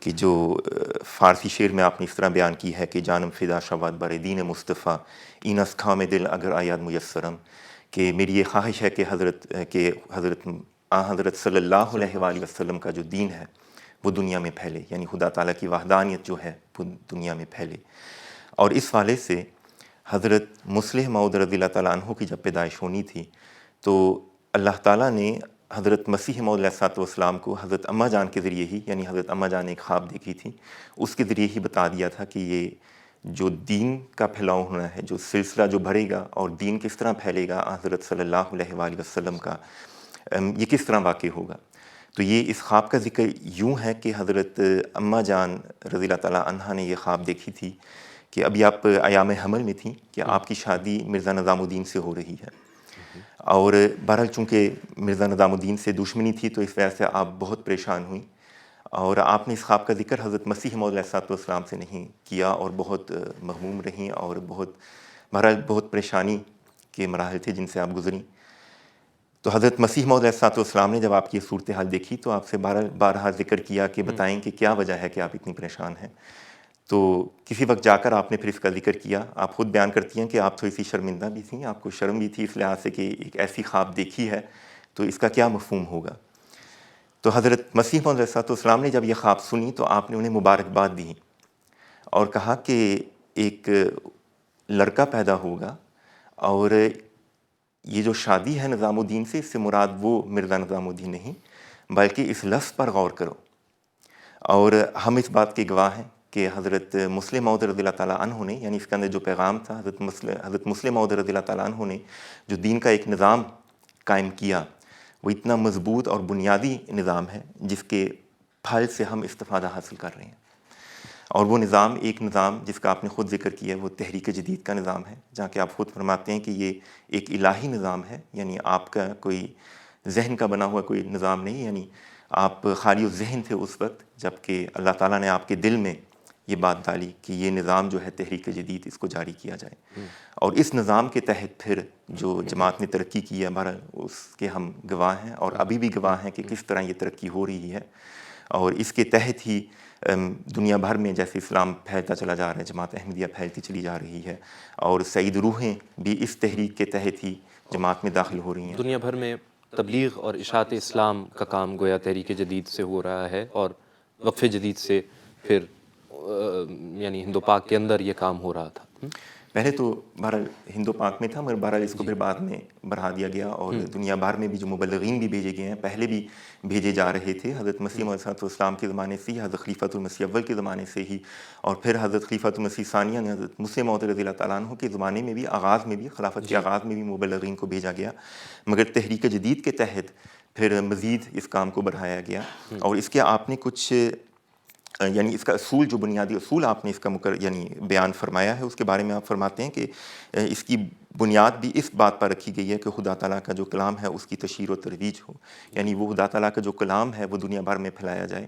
کہ جو فارسی شعر میں آپ نے اس طرح بیان کی ہے کہ جانم فدا شود بر دین مصطفیٰ این از کام دل اگر آید میسرم، کہ میری یہ خواہش ہے کہ حضرت صلی اللہ علیہ وآلہ وسلم کا جو دین ہے وہ دنیا میں پھیلے، یعنی خدا تعالیٰ کی وحدانیت جو ہے وہ دنیا میں پھیلے۔ اور اس والے سے حضرت مسلم موعود رضی اللہ تعالیٰ عنہ کی جب پیدائش ہونی تھی، تو اللہ تعالیٰ نے حضرت مسیح موعود علیہ الصلوۃ والسلام کو حضرت اماں جان کے ذریعے ہی، یعنی حضرت اماں جان نے ایک خواب دیکھی تھی، اس کے ذریعے ہی بتا دیا تھا کہ یہ جو دین کا پھیلاؤ ہونا ہے، جو سلسلہ جو بڑھے گا اور دین کس طرح پھیلے گا حضرت صلی اللہ علیہ وآلہ وسلم کا، یہ کس طرح واقع ہوگا۔ تو یہ اس خواب کا ذکر یوں ہے کہ حضرت اماں جان رضی اللہ تعالیٰ عنہا نے یہ خواب دیکھی تھی کہ ابھی آپ ایام حمل میں تھیں کہ آپ کی شادی مرزا نظام الدین سے ہو رہی ہے، اور بہرحال چونکہ مرزا نظام الدین سے دشمنی تھی تو اس وجہ سے آپ بہت پریشان ہوئیں، اور آپ نے اس خواب کا ذکر حضرت مسیح موعود علیہ السلام سے نہیں کیا، اور بہت مغموم رہیں، اور بہرحال بہت پریشانی کے مراحل تھے جن سے آپ گزریں۔ تو حضرت مسیح موعود علیہ السلام نے جب آپ کی یہ صورتحال دیکھی تو آپ سے بارہا ذکر کیا کہ بتائیں کہ کیا وجہ ہے کہ آپ اتنی پریشان ہیں۔ تو کسی وقت جا کر آپ نے پھر اس کا ذکر کیا۔ آپ خود بیان کرتی ہیں کہ آپ تھوڑی سی شرمندہ بھی تھیں، آپ کو شرم بھی تھی اس لحاظ سے کہ ایک ایسی خواب دیکھی ہے تو اس کا کیا مفہوم ہوگا۔ تو حضرت مسیح موعود علیہ السلام نے جب یہ خواب سنی تو آپ نے انہیں مبارکباد دی اور کہا کہ ایک لڑکا پیدا ہوگا، اور یہ جو شادی ہے نظام الدین سے، اس سے مراد وہ مرزا نظام الدین نہیں بلکہ اس لفظ پر غور کرو۔ اور ہم اس بات کے گواہ ہیں کہ حضرت مسلم موعود رضی اللہ تعالیٰ عنہ نے، یعنی اس کے اندر جو پیغام تھا، حضرت مسلم موعود رضی اللہ تعالیٰ عنہ نے جو دین کا ایک نظام قائم کیا، وہ اتنا مضبوط اور بنیادی نظام ہے جس کے پھل سے ہم استفادہ حاصل کر رہے ہیں۔ اور وہ نظام ایک نظام جس کا آپ نے خود ذکر کیا ہے، وہ تحریک جدید کا نظام ہے، جہاں کہ آپ خود فرماتے ہیں کہ یہ ایک الہی نظام ہے، یعنی آپ کا کوئی ذہن کا بنا ہوا کوئی نظام نہیں، یعنی آپ خالی الذہن تھے اس وقت جب کہ اللہ تعالیٰ نے آپ کے دل میں یہ بات ڈالی کہ یہ نظام جو ہے تحریک جدید، اس کو جاری کیا جائے۔ اور اس نظام کے تحت پھر جو جماعت نے ترقی کی ہے، بہرحال اس کے ہم گواہ ہیں، اور ابھی بھی گواہ ہیں کہ کس طرح یہ ترقی ہو رہی ہے، اور اس کے تحت ہی دنیا بھر میں جیسے اسلام پھیلتا چلا جا رہا ہے، جماعت احمدیہ پھیلتی چلی جا رہی ہے، اور سعید روحیں بھی اس تحریک کے تحت ہی جماعت میں داخل ہو رہی ہیں۔ دنیا بھر میں تبلیغ اور اشاعت اسلام کا کام گویا تحریک جدید سے ہو رہا ہے، اور وقف جدید سے پھر یعنی ہند و پاک کے اندر یہ کام ہو رہا تھا۔ پہلے تو بہرحال ہند و پاک میں تھا، مگر بہرحال اس کو پھر بعد میں بڑھا دیا گیا، اور دنیا بھر میں بھی جو مبلغین بھی بھیجے گئے ہیں، پہلے بھی بھیجے جا رہے تھے حضرت مسیح موعود علیہ السلام کے زمانے سے ہی، حضرت خلیفۃ المسیح اول کے زمانے سے ہی، اور پھر حضرت خلیفۃ المسیح ثانیہ نے حضرت مسلم موعود رضی اللہ تعالیٰ عنہ کے زمانے میں بھی، آغاز میں بھی، خلافت کے آغاز میں بھی مبلغین کو بھیجا گیا، مگر تحریک جدید کے تحت پھر مزید اس کام کو بڑھایا گیا۔ اور اس کے آپ نے کچھ یعنی اس کا اصول، جو بنیادی اصول آپ نے اس کا یعنی بیان فرمایا ہے، اس کے بارے میں آپ فرماتے ہیں کہ اس کی بنیاد بھی اس بات پر رکھی گئی ہے کہ خدا تعالیٰ کا جو کلام ہے اس کی تشہیر و ترویج ہو، یعنی وہ خدا تعالیٰ کا جو کلام ہے وہ دنیا بھر میں پھیلایا جائے۔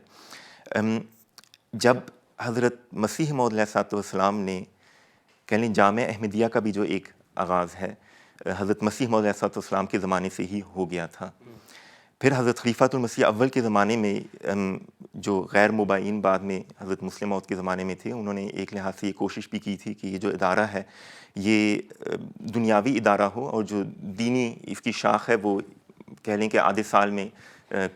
جب حضرت مسیح موعود علیہ السلام نے کہہ لیں جامع احمدیہ کا بھی جو ایک آغاز ہے، حضرت مسیح موعود علیہ السلام کے زمانے سے ہی ہو گیا تھا۔ پھر حضرت خلیفۃ المسیح اول کے زمانے میں جو غیر مبائین بعد میں حضرت مسلم موعود کے زمانے میں تھے، انہوں نے ایک لحاظ سے یہ کوشش بھی کی تھی کہ یہ جو ادارہ ہے یہ دنیاوی ادارہ ہو، اور جو دینی اس کی شاخ ہے وہ کہہ لیں کہ آدھے سال میں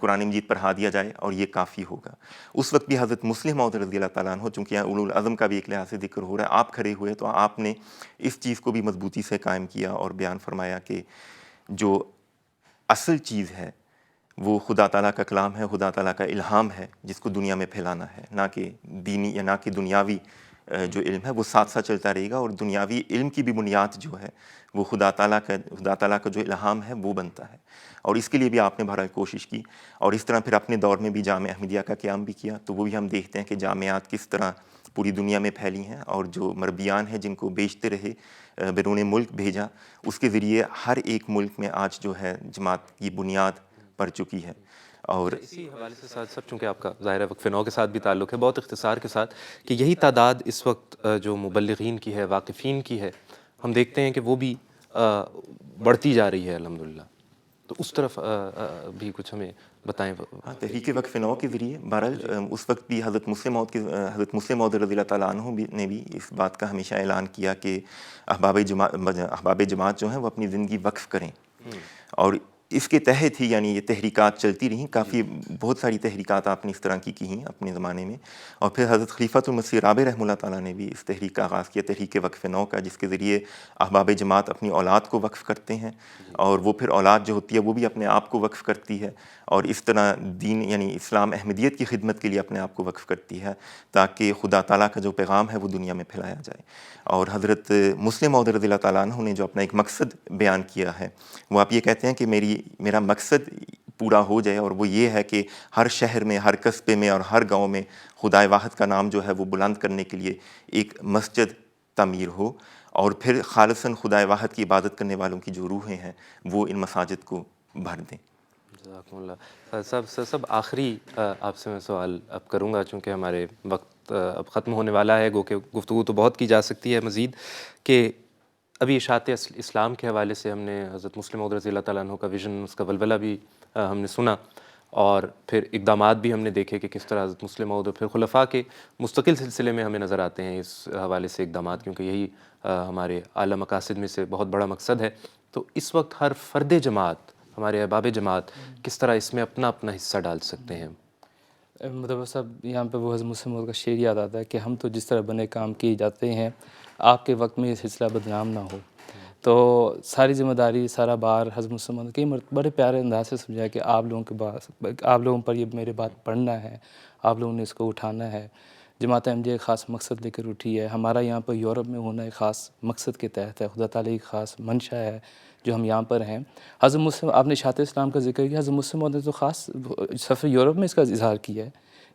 قرآن مجید پڑھا دیا جائے اور یہ کافی ہوگا۔ اس وقت بھی حضرت مسلم موعود رضی اللہ تعالیٰ عنہ، چونکہ یہاں اولو العزم کا بھی ایک لحاظ سے ذکر ہو رہا ہے، آپ کھڑے ہوئے تو آپ نے اس چیز کو بھی مضبوطی سے قائم کیا اور بیان فرمایا کہ جو اصل چیز ہے وہ خدا تعالیٰ کا کلام ہے، خدا تعالیٰ کا الہام ہے، جس کو دنیا میں پھیلانا ہے، نہ کہ دینی یا نہ کہ دنیاوی جو علم ہے وہ ساتھ ساتھ چلتا رہے گا، اور دنیاوی علم کی بھی بنیاد جو ہے وہ خدا تعالیٰ کا جو الہام ہے وہ بنتا ہے۔ اور اس کے لیے بھی آپ نے بہرحال کوشش کی، اور اس طرح پھر اپنے دور میں بھی جامع احمدیہ کا قیام بھی کیا، تو وہ بھی ہم دیکھتے ہیں کہ جامعات کس طرح پوری دنیا میں پھیلی ہیں، اور جو مربیان ہیں جن کو بیچتے رہے، بیرون ملک بھیجا، اس کے ذریعے ہر ایک ملک میں آج جو ہے جماعت کی بنیاد پڑ چکی ہے۔ اور اسی حوالے سے ساتھ ساتھ چونکہ آپ کا ظاہر وقف نو کے ساتھ بھی تعلق ہے، بہت اختصار کے ساتھ، کہ یہی تعداد اس وقت جو مبلغین کی ہے، واقفین کی ہے، ہم دیکھتے ہیں کہ وہ بھی بڑھتی جا رہی ہے الحمدللہ، تو اس طرف بھی کچھ ہمیں بتائیں۔ ہاں، تحریک وقف نو کے ذریعے بہرحال اس وقت بھی حضرت مسلم موعود رضی اللہ تعالیٰ عنہ نے بھی اس بات کا ہمیشہ اعلان کیا کہ احباب جماعت جو ہیں وہ اپنی زندگی وقف کریں، اور اس کے تحت ہی یعنی یہ تحریکات چلتی رہیں، کافی بہت ساری تحریکات آپ نے اس طرح کی ہیں اپنے زمانے میں، اور پھر حضرت خلیفۃ المسیح رابع رحمہ اللہ تعالیٰ نے بھی اس تحریک کا آغاز کیا، تحریک وقف نو کا، جس کے ذریعے احباب جماعت اپنی اولاد کو وقف کرتے ہیں، اور وہ پھر اولاد جو ہوتی ہے وہ بھی اپنے آپ کو وقف کرتی ہے، اور اس طرح دین یعنی اسلام احمدیت کی خدمت کے لیے اپنے آپ کو وقف کرتی ہے، تاکہ خدا تعالیٰ کا جو پیغام ہے وہ دنیا میں پھیلایا جائے۔ اور حضرت مسلم موعود رضی اللہ تعالیٰ عنہ نے جو اپنا ایک مقصد بیان کیا ہے، وہ آپ یہ کہتے ہیں کہ میرا مقصد پورا ہو جائے، اور وہ یہ ہے کہ ہر شہر میں، ہر قصبے میں اور ہر گاؤں میں خدائے واحد کا نام جو ہے وہ بلند کرنے کے لیے ایک مسجد تعمیر ہو، اور پھر خالصاً خدائے واحد کی عبادت کرنے والوں کی جو روحیں ہیں وہ ان مساجد کو بھر دیں۔ جزاکم اللہ۔ سب آخری آپ سے میں سوال اب کروں گا، چونکہ ہمارے وقت اب ختم ہونے والا ہے، گو کہ گفتگو تو بہت کی جا سکتی ہے مزید، کہ ابھی اشاعت اسلام کے حوالے سے ہم نے حضرت مسلم موعود رضی اللہ تعالیٰ عنہ کا ویژن، اس کا ولولہ بھی ہم نے سنا، اور پھر اقدامات بھی ہم نے دیکھے کہ کس طرح حضرت مسلم موعود اور پھر خلفاء کے مستقل سلسلے میں ہمیں نظر آتے ہیں اس حوالے سے اقدامات، کیونکہ یہی ہمارے اعلیٰ مقاصد میں سے بہت بڑا مقصد ہے۔ تو اس وقت ہر فرد جماعت، ہمارے احباب جماعت کس طرح اس میں اپنا اپنا حصہ ڈال سکتے ہیں؟ مطلب صاحب یہاں پہ وہ حضرت مسلم موعود کا شعر یاد آتا ہے کہ ہم تو جس طرح بنے کام کیے جاتے ہیں، آپ کے وقت میں یہ سلسلہ بدنام نہ ہو۔ تو ساری ذمہ داری، سارا بار حضرت مسلم موعود کئی بڑے پیارے انداز سے سمجھایا کہ آپ لوگوں پر یہ میرے بات پڑھنا ہے، آپ لوگوں نے اس کو اٹھانا ہے۔ جماعت احمدیہ ایک خاص مقصد لے کر اٹھی ہے، ہمارا یہاں پر یورپ میں ہونا ایک خاص مقصد کے تحت ہے، خدا تعالیٰ کی خاص منشا ہے جو ہم یہاں پر ہیں۔ حضرت مسلم، آپ نے اشاعت اسلام کا ذکر کیا، حضرت مسلم موعود نے تو خاص سفر یورپ میں اس کا اظہار کیا ہے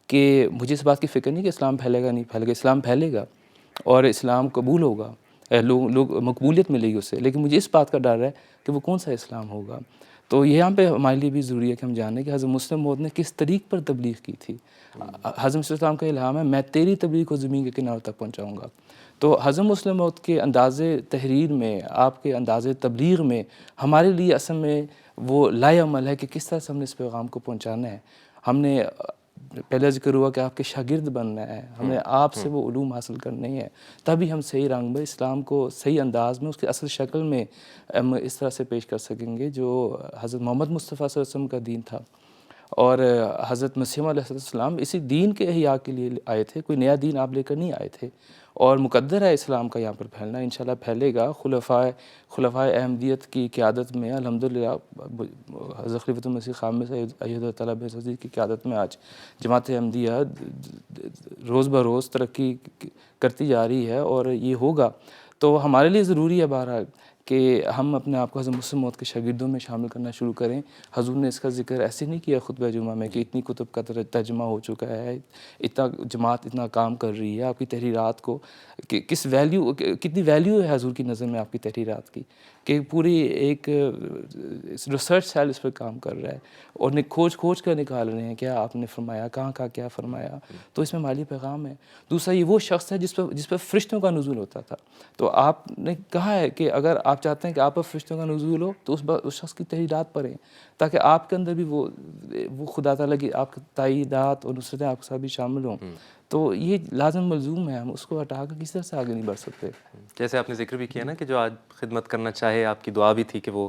کہ مجھے اس بات کی فکر نہیں کہ اسلام پھیلے گا نہیں پھیلے گا، اسلام پھیلے گا اور اسلام قبول ہوگا، لوگ مقبولیت ملے گی اسے، لیکن مجھے اس بات کا ڈر ہے کہ وہ کون سا اسلام ہوگا۔ تو یہاں پہ ہمارے لیے بھی ضروری ہے کہ ہم جانیں کہ حضرت مسلم موعود نے کس طریق پر تبلیغ کی تھی۔ حضرت مسلم اسلام کا الہام ہے، میں تیری تبلیغ کو زمین کے کناروں تک پہنچاؤں گا۔ تو حضرت مسلم موعود کے انداز تحریر میں، آپ کے انداز تبلیغ میں ہمارے لیے اصل میں وہ لائے عمل ہے کہ کس طرح سے ہم نے اس پیغام کو پہنچانا ہے۔ ہم نے پہلے ذکر ہوا کہ آپ کے شاگرد بننا ہے، ہمیں آپ سے وہ علوم حاصل کرنے ہیں، تبھی ہم صحیح رنگ میں اسلام کو صحیح انداز میں اس کی اصل شکل میں ہم اس طرح سے پیش کر سکیں گے جو حضرت محمد مصطفیٰ صلی اللہ علیہ وسلم کا دین تھا۔ اور حضرت مسیح علیہ السلام اسی دین کے احیاء کے لیے آئے تھے، کوئی نیا دین آپ لے کر نہیں آئے تھے، اور مقدر ہے اسلام کا یہاں پر پھیلنا، انشاءاللہ پھیلے گا۔ خلفائے احمدیت کی قیادت میں الحمدللہ، حضرت خلیفۃ المسیح خامس ایھا تعالیٰ بعزتی کی قیادت میں آج جماعت احمدیہ روز بروز ترقی کرتی جا رہی ہے، اور یہ ہوگا۔ تو ہمارے لیے ضروری ہے بہرحال کہ ہم اپنے آپ کو حضرت مسلم موعود کے شاگردوں میں شامل کرنا شروع کریں۔ حضور نے اس کا ذکر ایسے نہیں کیا خطبہ جمعہ میں کہ اتنی کتب کا ترجمہ ہو چکا ہے، اتنا جماعت اتنا کام کر رہی ہے، آپ کی تحریرات کو کتنی ویلیو ہے حضور کی نظر میں آپ کی تحریرات کی، کہ پوری ایک ریسرچ سیل اس پر کام کر رہا ہے، اور کھوج کر نکال رہے ہیں کیا آپ نے فرمایا، کہاں کیا فرمایا۔ تو اس میں مالی پیغام ہے۔ دوسرا، یہ وہ شخص ہے جس پر فرشتوں کا نزول ہوتا تھا۔ تو آپ نے کہا ہے کہ اگر آپ چاہتے ہیں کہ آپ پر فرشتوں کا نزول ہو تو اس شخص کی تحریرات پڑھیں، تاکہ آپ کے اندر بھی وہ خدا تعالیٰ کی آپ کی تائیدات اور نصرتیں آپ کے ساتھ بھی شامل ہوں۔ تو یہ لازم ملزوم ہے، ہم اس کو ہٹا کر کسی طرح سے آگے نہیں بڑھ سکتے۔ جیسے آپ نے ذکر بھی کیا نا کہ جو آج خدمت کرنا چاہے، آپ کی دعا بھی تھی کہ وہ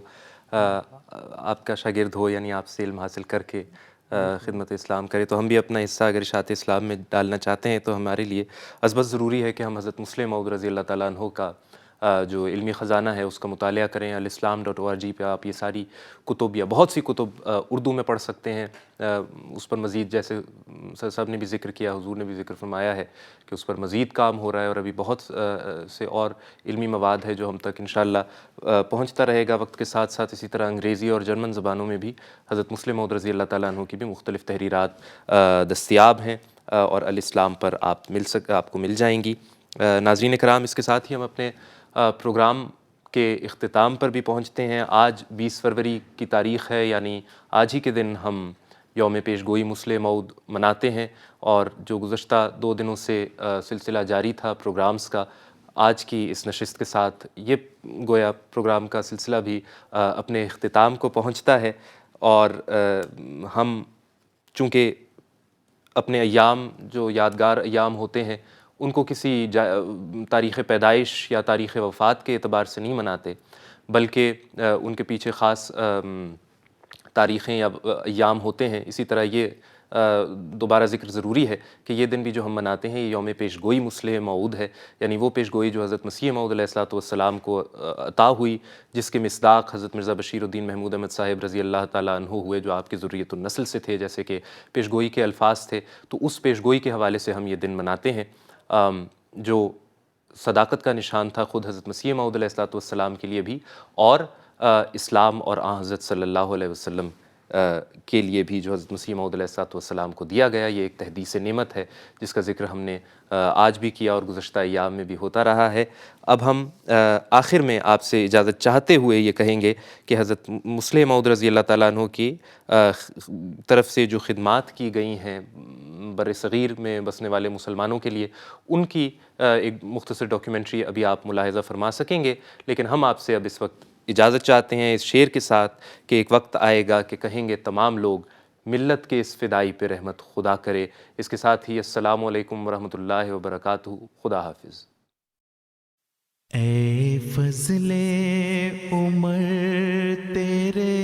آپ کا شاگرد ہو، یعنی آپ سے علم حاصل کر کے خدمت اسلام کرے، تو ہم بھی اپنا حصہ اگر اشاعت اسلام میں ڈالنا چاہتے ہیں تو ہمارے لیے ازبت ضروری ہے کہ ہم حضرت مسلم موعود رضی اللہ تعالیٰ عنہ کا جو علمی خزانہ ہے اس کا مطالعہ کریں۔ الاسلام.org پہ آپ یہ ساری کتب یا بہت سی کتب اردو میں پڑھ سکتے ہیں۔ اس پر مزید، جیسے سر صاحب نے بھی ذکر کیا، حضور نے بھی ذکر فرمایا ہے کہ اس پر مزید کام ہو رہا ہے، اور ابھی بہت سے اور علمی مواد ہے جو ہم تک انشاءاللہ پہنچتا رہے گا وقت کے ساتھ ساتھ۔ اسی طرح انگریزی اور جرمن زبانوں میں بھی حضرت مسلم موعود رضی اللہ تعالیٰ عنہ کی بھی مختلف تحریرات دستیاب ہیں، اور الاسلام پر آپ کو مل جائیں گی۔ ناظرین کرام، اس کے ساتھ ہی ہم اپنے پروگرام کے اختتام پر بھی پہنچتے ہیں۔ آج 20 فروری کی تاریخ ہے، یعنی آج ہی کے دن ہم یوم پیش گوئی مسلم موعود مناتے ہیں، اور جو گزشتہ 2 دنوں سے سلسلہ جاری تھا پروگرامز کا، آج کی اس نشست کے ساتھ یہ گویا پروگرام کا سلسلہ بھی اپنے اختتام کو پہنچتا ہے۔ اور ہم چونکہ اپنے ایام جو یادگار ایام ہوتے ہیں ان کو کسی تاریخ پیدائش یا تاریخ وفات کے اعتبار سے نہیں مناتے، بلکہ ان کے پیچھے خاص تاریخیں یا ایام ہوتے ہیں۔ اسی طرح یہ دوبارہ ذکر ضروری ہے کہ یہ دن بھی جو ہم مناتے ہیں یہ یوم پیش گوئی مسلم موعود ہے، یعنی وہ پیش گوئی جو حضرت مسیح موعود علیہ الصلوۃ والسلام کو عطا ہوئی، جس کے مصداق حضرت مرزا بشیر الدین محمود احمد صاحب رضی اللہ تعالیٰ عنہ ہوئے، جو آپ کی ذریۃ النسل سے تھے، جیسے کہ پیش گوئی کے الفاظ تھے۔ تو اس پیش گوئی کے حوالے سے ہم یہ دن مناتے ہیں، جو صداقت کا نشان تھا خود حضرت مسیح موعود علیہ الصلوۃ والسلام کے لیے بھی، اور اسلام اور آن حضرت صلی اللہ علیہ وسلم کے لیے بھی جو حضرت مسیح موعود علیہ السلام کو دیا گیا، یہ ایک تحدیث نعمت ہے جس کا ذکر ہم نے آج بھی کیا اور گزشتہ ایام میں بھی ہوتا رہا ہے۔ اب ہم آخر میں آپ سے اجازت چاہتے ہوئے یہ کہیں گے کہ حضرت مسلح موعود رضی اللہ تعالیٰ عنہ کی طرف سے جو خدمات کی گئی ہیں بر صغیر میں بسنے والے مسلمانوں کے لیے، ان کی ایک مختصر ڈاکیومنٹری ابھی آپ ملاحظہ فرما سکیں گے، لیکن ہم آپ سے اب اس وقت اجازت چاہتے ہیں اس شعر کے ساتھ کہ ایک وقت آئے گا کہ کہیں گے تمام لوگ ملت کے اس فدائی پہ رحمت خدا کرے۔ اس کے ساتھ ہی السلام علیکم ورحمۃ اللہ وبرکاتہ۔ خدا حافظ۔ اے فضل عمر تیرے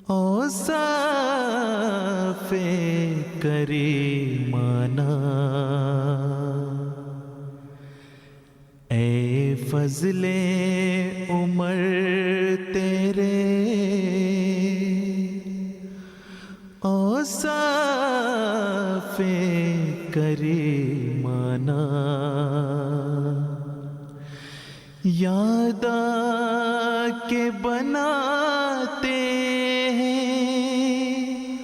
اوصاف کریمانہ، اے فضل عمر تیرے اوصاف کریمانہ، یاد آ کے بناتے ہیں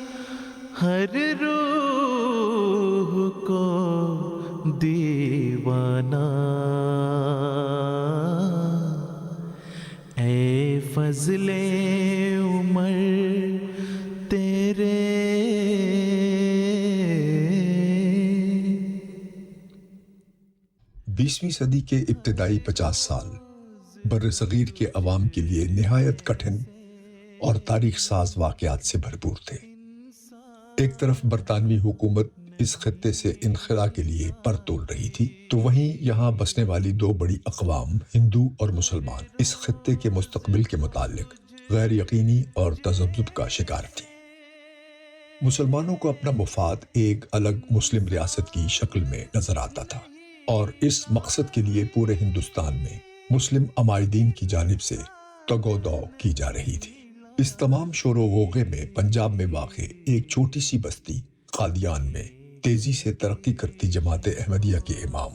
ہر روح کو دیوانہ، اے فضل عمر تیرے۔ بیسویں صدی کے ابتدائی 50 سال بر صغیر کے عوام کے لیے نہایت کٹھن اور تاریخ ساز واقعات سے بھرپور تھے۔ ایک طرف برطانوی حکومت اس خطے سے انخلا کے لیے پر تول رہی تھی، تو وہیں یہاں بسنے والی دو بڑی اقوام ہندو اور مسلمان اس خطے کے مستقبل کے متعلق غیر یقینی اور تذبذب کا شکار تھی۔ مسلمانوں کو اپنا مفاد ایک الگ مسلم ریاست کی شکل میں نظر آتا تھا، اور اس مقصد کے لیے پورے ہندوستان میں مسلم عمائدین کی جانب سے تگ و دو کی جا رہی تھی۔ اس تمام شور و غوغے میں پنجاب میں واقع ایک چھوٹی سی بستی قادیان میں تیزی سے ترقی کرتی جماعت احمدیہ کے امام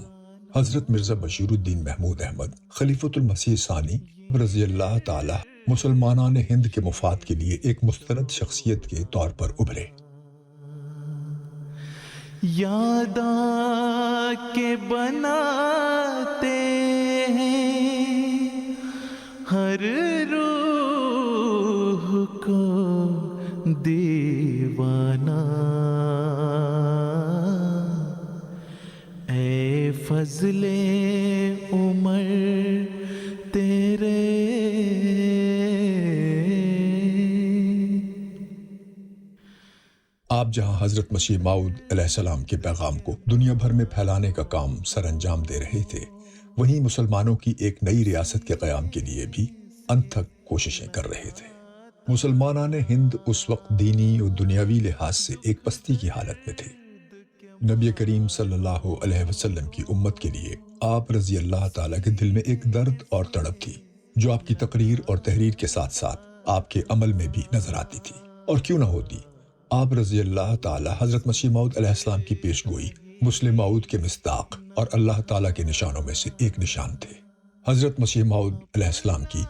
حضرت مرزا بشیر الدین محمود احمد خلیفۃ المسیح ثانی رضی اللہ تعالی مسلمانان ہند کے مفاد کے لیے ایک مستند شخصیت کے طور پر ابھرے۔ یاد آ کے بناتے ہیں ہر روح کو دیوانہ، اے فضل عمر تیرے۔ آپ جہاں حضرت مسیح موعود علیہ السلام کے پیغام کو دنیا بھر میں پھیلانے کا کام سر انجام دے رہے تھے، وہیں مسلمانوں کی ایک نئی ریاست کے قیام کے لیے بھی انتھک کوششیں کر رہے تھے۔ مسلمانان ہند اس وقت دینی اور دنیاوی لحاظ سے ایک پستی کی حالت میں تھے۔ نبی کریم صلی اللہ علیہ وسلم کی امت کے لیے آپ رضی اللہ تعالیٰ کے دل میں ایک درد اور تڑپ تھی، جو آپ کی تقریر اور تحریر کے ساتھ ساتھ آپ کے عمل میں بھی نظر آتی تھی۔ اور کیوں نہ ہوتی، آپ رضی اللہ تعالیٰ حضرت مسیح موعود علیہ السلام کی پیش گوئی مسلم موعود کے مصداق اور اللہ تعالیٰ کے نشانوں میں سے ایک نشان تھے۔ حضرت مسیح موعود علیہ السلام کی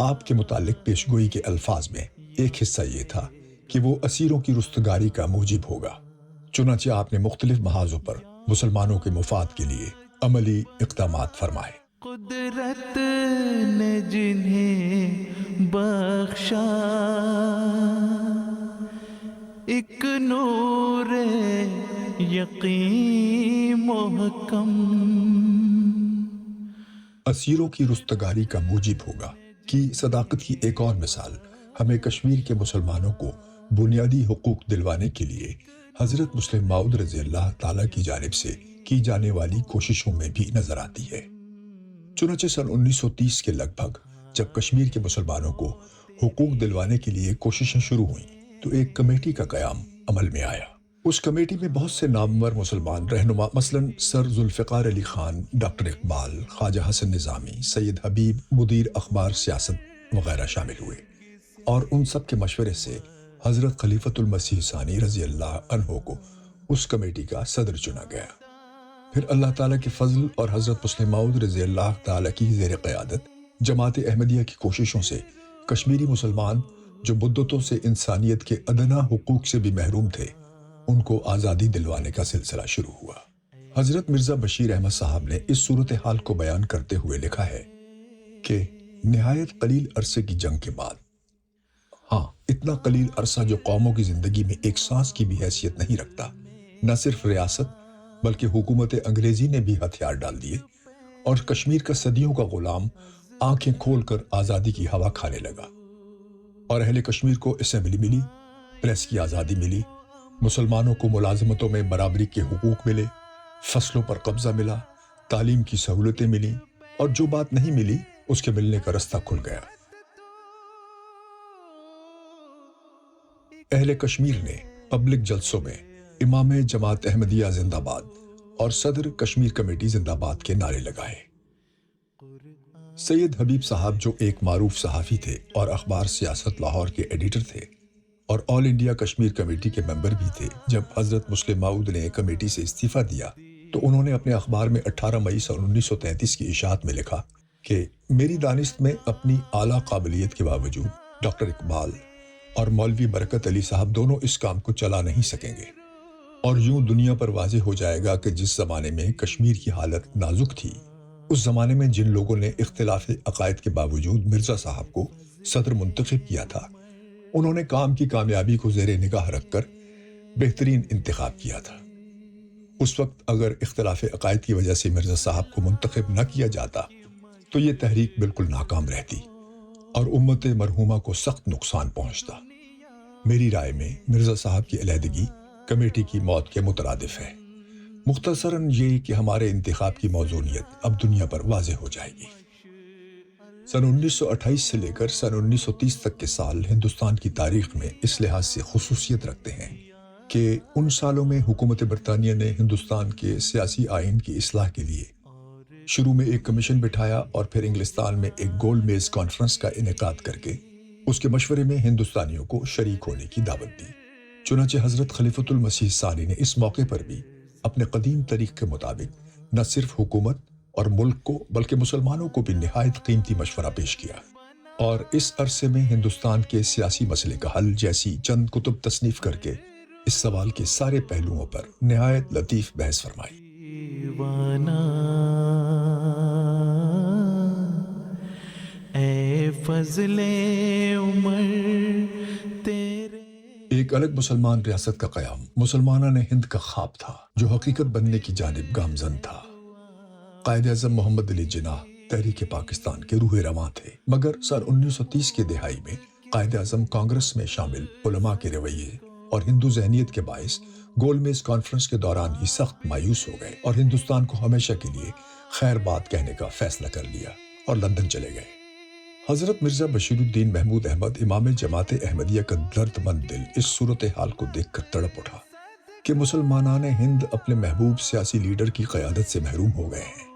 آپ کے متعلق پیش گوئی کے الفاظ میں ایک حصہ یہ تھا کہ وہ اسیروں کی رستگاری کا موجب ہوگا۔ چنانچہ آپ نے مختلف محاذوں پر مسلمانوں کے مفاد کے لیے عملی اقدامات فرمائے۔ قدرت نے جنہیں بخشا ایک نور یقین محکم، اسیروں کی رستگاری کا موجب ہوگا کی صداقت کی ایک اور مثال ہمیں کشمیر کے مسلمانوں کو بنیادی حقوق دلوانے کے لیے حضرت مسلم موعود رضی اللہ تعالیٰ کی جانب سے کی جانے والی کوششوں میں بھی نظر آتی ہے۔ چنانچہ سن 1930 کے لگ بھگ جب کشمیر کے مسلمانوں کو حقوق دلوانے کے لیے کوششیں شروع ہوئیں تو ایک کمیٹی کا قیام عمل میں آیا۔ اس کمیٹی میں بہت سے نامور مسلمان رہنما مثلاً سر ذوالفقار علی خان، ڈاکٹر اقبال، خواجہ حسن نظامی، سید حبیب، مدیر اخبار سیاست وغیرہ شامل ہوئے، اور ان سب کے مشورے سے حضرت خلیفۃ المسیح ثانی رضی اللہ عنہ کو اس کمیٹی کا صدر چنا گیا۔ پھر اللہ تعالیٰ کے فضل اور حضرت مسلم موعود رضی اللہ تعالیٰ کی زیر قیادت جماعت احمدیہ کی کوششوں سے کشمیری مسلمان جو مدتوں سے انسانیت کے ادنا حقوق سے بھی محروم تھے ان کو آزادی دلوانے کا سلسلہ شروع ہوا۔ حضرت مرزا بشیر احمد صاحب نے اس صورتحال کو بیان کرتے ہوئے لکھا ہے کہ نہایت قلیل عرصے کی جنگ کے بعد، ہاں اتنا قلیل عرصہ جو قوموں کی زندگی میں ایک سانس کی بھی حیثیت نہیں رکھتا، نہ صرف ریاست بلکہ حکومت انگریزی نے بھی ہتھیار ڈال دیے اور کشمیر کا صدیوں کا غلام آنکھیں کھول کر آزادی کی ہوا کھانے لگا، اور اہل کشمیر کو اسمبلی ملی، پریس کی آزادی ملی، مسلمانوں کو ملازمتوں میں برابری کے حقوق ملے، فصلوں پر قبضہ ملا، تعلیم کی سہولتیں ملی، اور جو بات نہیں ملی اس کے ملنے کا رستہ کھل گیا۔ اہل کشمیر نے پبلک جلسوں میں امام جماعت احمدیہ زندہ باد اور صدر کشمیر کمیٹی زندہ باد کے نعرے لگائے۔ سید حبیب صاحب جو ایک معروف صحافی تھے اور اخبار سیاست لاہور کے ایڈیٹر تھے اور آل انڈیا کشمیر کمیٹی کے ممبر بھی تھے، جب حضرت مسلم ماؤد نے کمیٹی سے استعفیٰ دیا تو انہوں نے اپنے اخبار میں 18 مئی سن 1933 کی اشاعت میں لکھا کہ میری دانست میں اپنی اعلیٰ قابلیت کے باوجود ڈاکٹر اقبال اور مولوی برکت علی صاحب دونوں اس کام کو چلا نہیں سکیں گے، اور یوں دنیا پر واضح ہو جائے گا کہ جس زمانے میں کشمیر کی حالت نازک تھی، اس زمانے میں جن لوگوں نے اختلاف عقائد کے باوجود مرزا صاحب کو صدر منتخب کیا تھا، انہوں نے کام کی کامیابی کو زیر نگاہ رکھ کر بہترین انتخاب کیا تھا۔ اس وقت اگر اختلاف عقائد کی وجہ سے مرزا صاحب کو منتخب نہ کیا جاتا تو یہ تحریک بالکل ناکام رہتی اور امت مرحومہ کو سخت نقصان پہنچتا۔ میری رائے میں مرزا صاحب کی علیحدگی کمیٹی کی موت کے مترادف ہے۔ مختصراً یہ کہ ہمارے انتخاب کی موضوعیت اب دنیا پر واضح ہو جائے گی۔ سن 1928 سے لے کر سن 1930 تک کے سال ہندوستان کی تاریخ میں اس لحاظ سے خصوصیت رکھتے ہیں کہ ان سالوں میں حکومت برطانیہ نے ہندوستان کے سیاسی آئین کی اصلاح کے لیے شروع میں ایک کمیشن بٹھایا اور پھر انگلستان میں ایک گول میز کانفرنس کا انعقاد کر کے اس کے مشورے میں ہندوستانیوں کو شریک ہونے کی دعوت دی۔ چنانچہ حضرت خلیفۃ المسیح ثانی نے اس موقع پر بھی اپنے قدیم طریق کے مطابق نہ صرف حکومت اور ملک کو بلکہ مسلمانوں کو بھی نہایت قیمتی مشورہ پیش کیا، اور اس عرصے میں ہندوستان کے سیاسی مسئلے کا حل جیسی چند کتب تصنیف کر کے اس سوال کے سارے پہلوؤں پر نہایت لطیف بحث فرمائی۔ اے فضل عمر تیرے۔ ایک الگ مسلمان ریاست کا قیام مسلمانہ نے ہند کا خواب تھا جو حقیقت بننے کی جانب گامزن تھا۔ قائد اعظم محمد علی جناح تحریک پاکستان کے روح رواں تھے، مگر سن 1930 کے دہائی میں قائد اعظم کانگریس میں شامل علماء کے رویے اور ہندو ذہنیت کے باعث گول میز کانفرنس کے دوران ہی سخت مایوس ہو گئے اور ہندوستان کو ہمیشہ کے لیے خیر بات کہنے کا فیصلہ کر لیا اور لندن چلے گئے۔ حضرت مرزا بشیر الدین محمود احمد امام جماعت احمدیہ کا درد مند دل اس صورتحال کو دیکھ کر تڑپ اٹھا کہ مسلمانان ہند اپنے محبوب سیاسی لیڈر کی قیادت سے محروم ہو گئے ہیں۔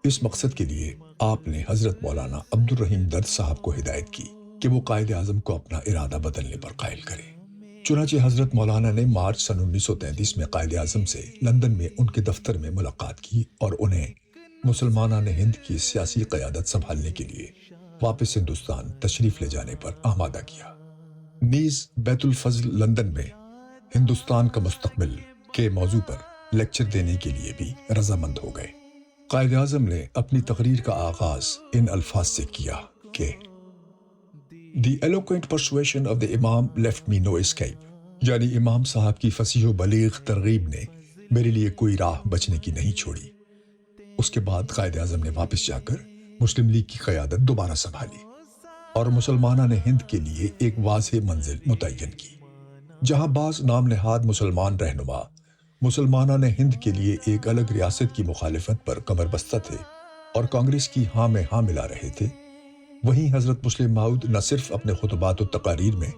اس مقصد کے لیے آپ نے حضرت مولانا عبد الرحیم درد صاحب کو ہدایت کی کہ وہ قائد اعظم کو اپنا ارادہ بدلنے پر قائل کرے۔ چنانچہ حضرت مولانا نے مارچ سن 1933 میں قائد اعظم سے لندن میں ان کے دفتر میں ملاقات کی اور انہیں مسلمانان ہند کی سیاسی قیادت سنبھالنے کے لیے واپس ہندوستان تشریف لے جانے پر آمادہ کیا۔ نیز بیت الفضل لندن میں ہندوستان کا مستقبل کے موضوع پر لیکچر دینے کے لیے بھی رضامند ہو گئے۔ قائد اعظم نے اپنی تقریر کا آغاز ان الفاظ سے کیا کہ The eloquent persuasion of the Imam left me no escape، یعنی امام صاحب کی فصیح و بلیغ ترغیب نے میرے لیے کوئی راہ بچنے کی نہیں چھوڑی۔ اس کے بعد قائد اعظم نے واپس جا کر مسلم لیگ کی قیادت دوبارہ سنبھالی اور مسلمانوں نے ہند کے لیے ایک واضح منزل متعین کی، جہاں بعض نام نہاد مسلمان رہنما مسلمانوں نے ہند کے لیے ایک الگ ریاست کی مخالفت پر کمر بستہ تھے اور کانگریس کی ہاں میں ہاں ملا رہے تھے، وہیں حضرت مسلم ماؤد نہ صرف اپنے خطبات و تقاریر میں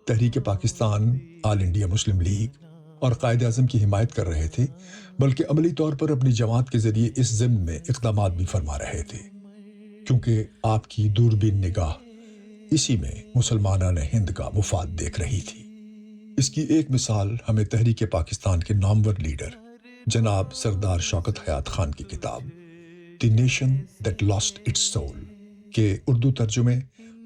تحریک پاکستان، آل انڈیا مسلم لیگ اور قائد اعظم کی حمایت کر رہے تھے، بلکہ عملی طور پر اپنی جماعت کے ذریعے اس ضمن میں اقدامات بھی فرما رہے تھے، کیونکہ آپ کی دوربین نگاہ اسی میں مسلمانان ہند کا مفاد دیکھ رہی تھی۔ اس کی ایک مثال ہمیں تحریک پاکستان کے نامور لیڈر جناب سردار شوکت حیات خان کی کتاب the nation that lost its soul کے اردو ترجمے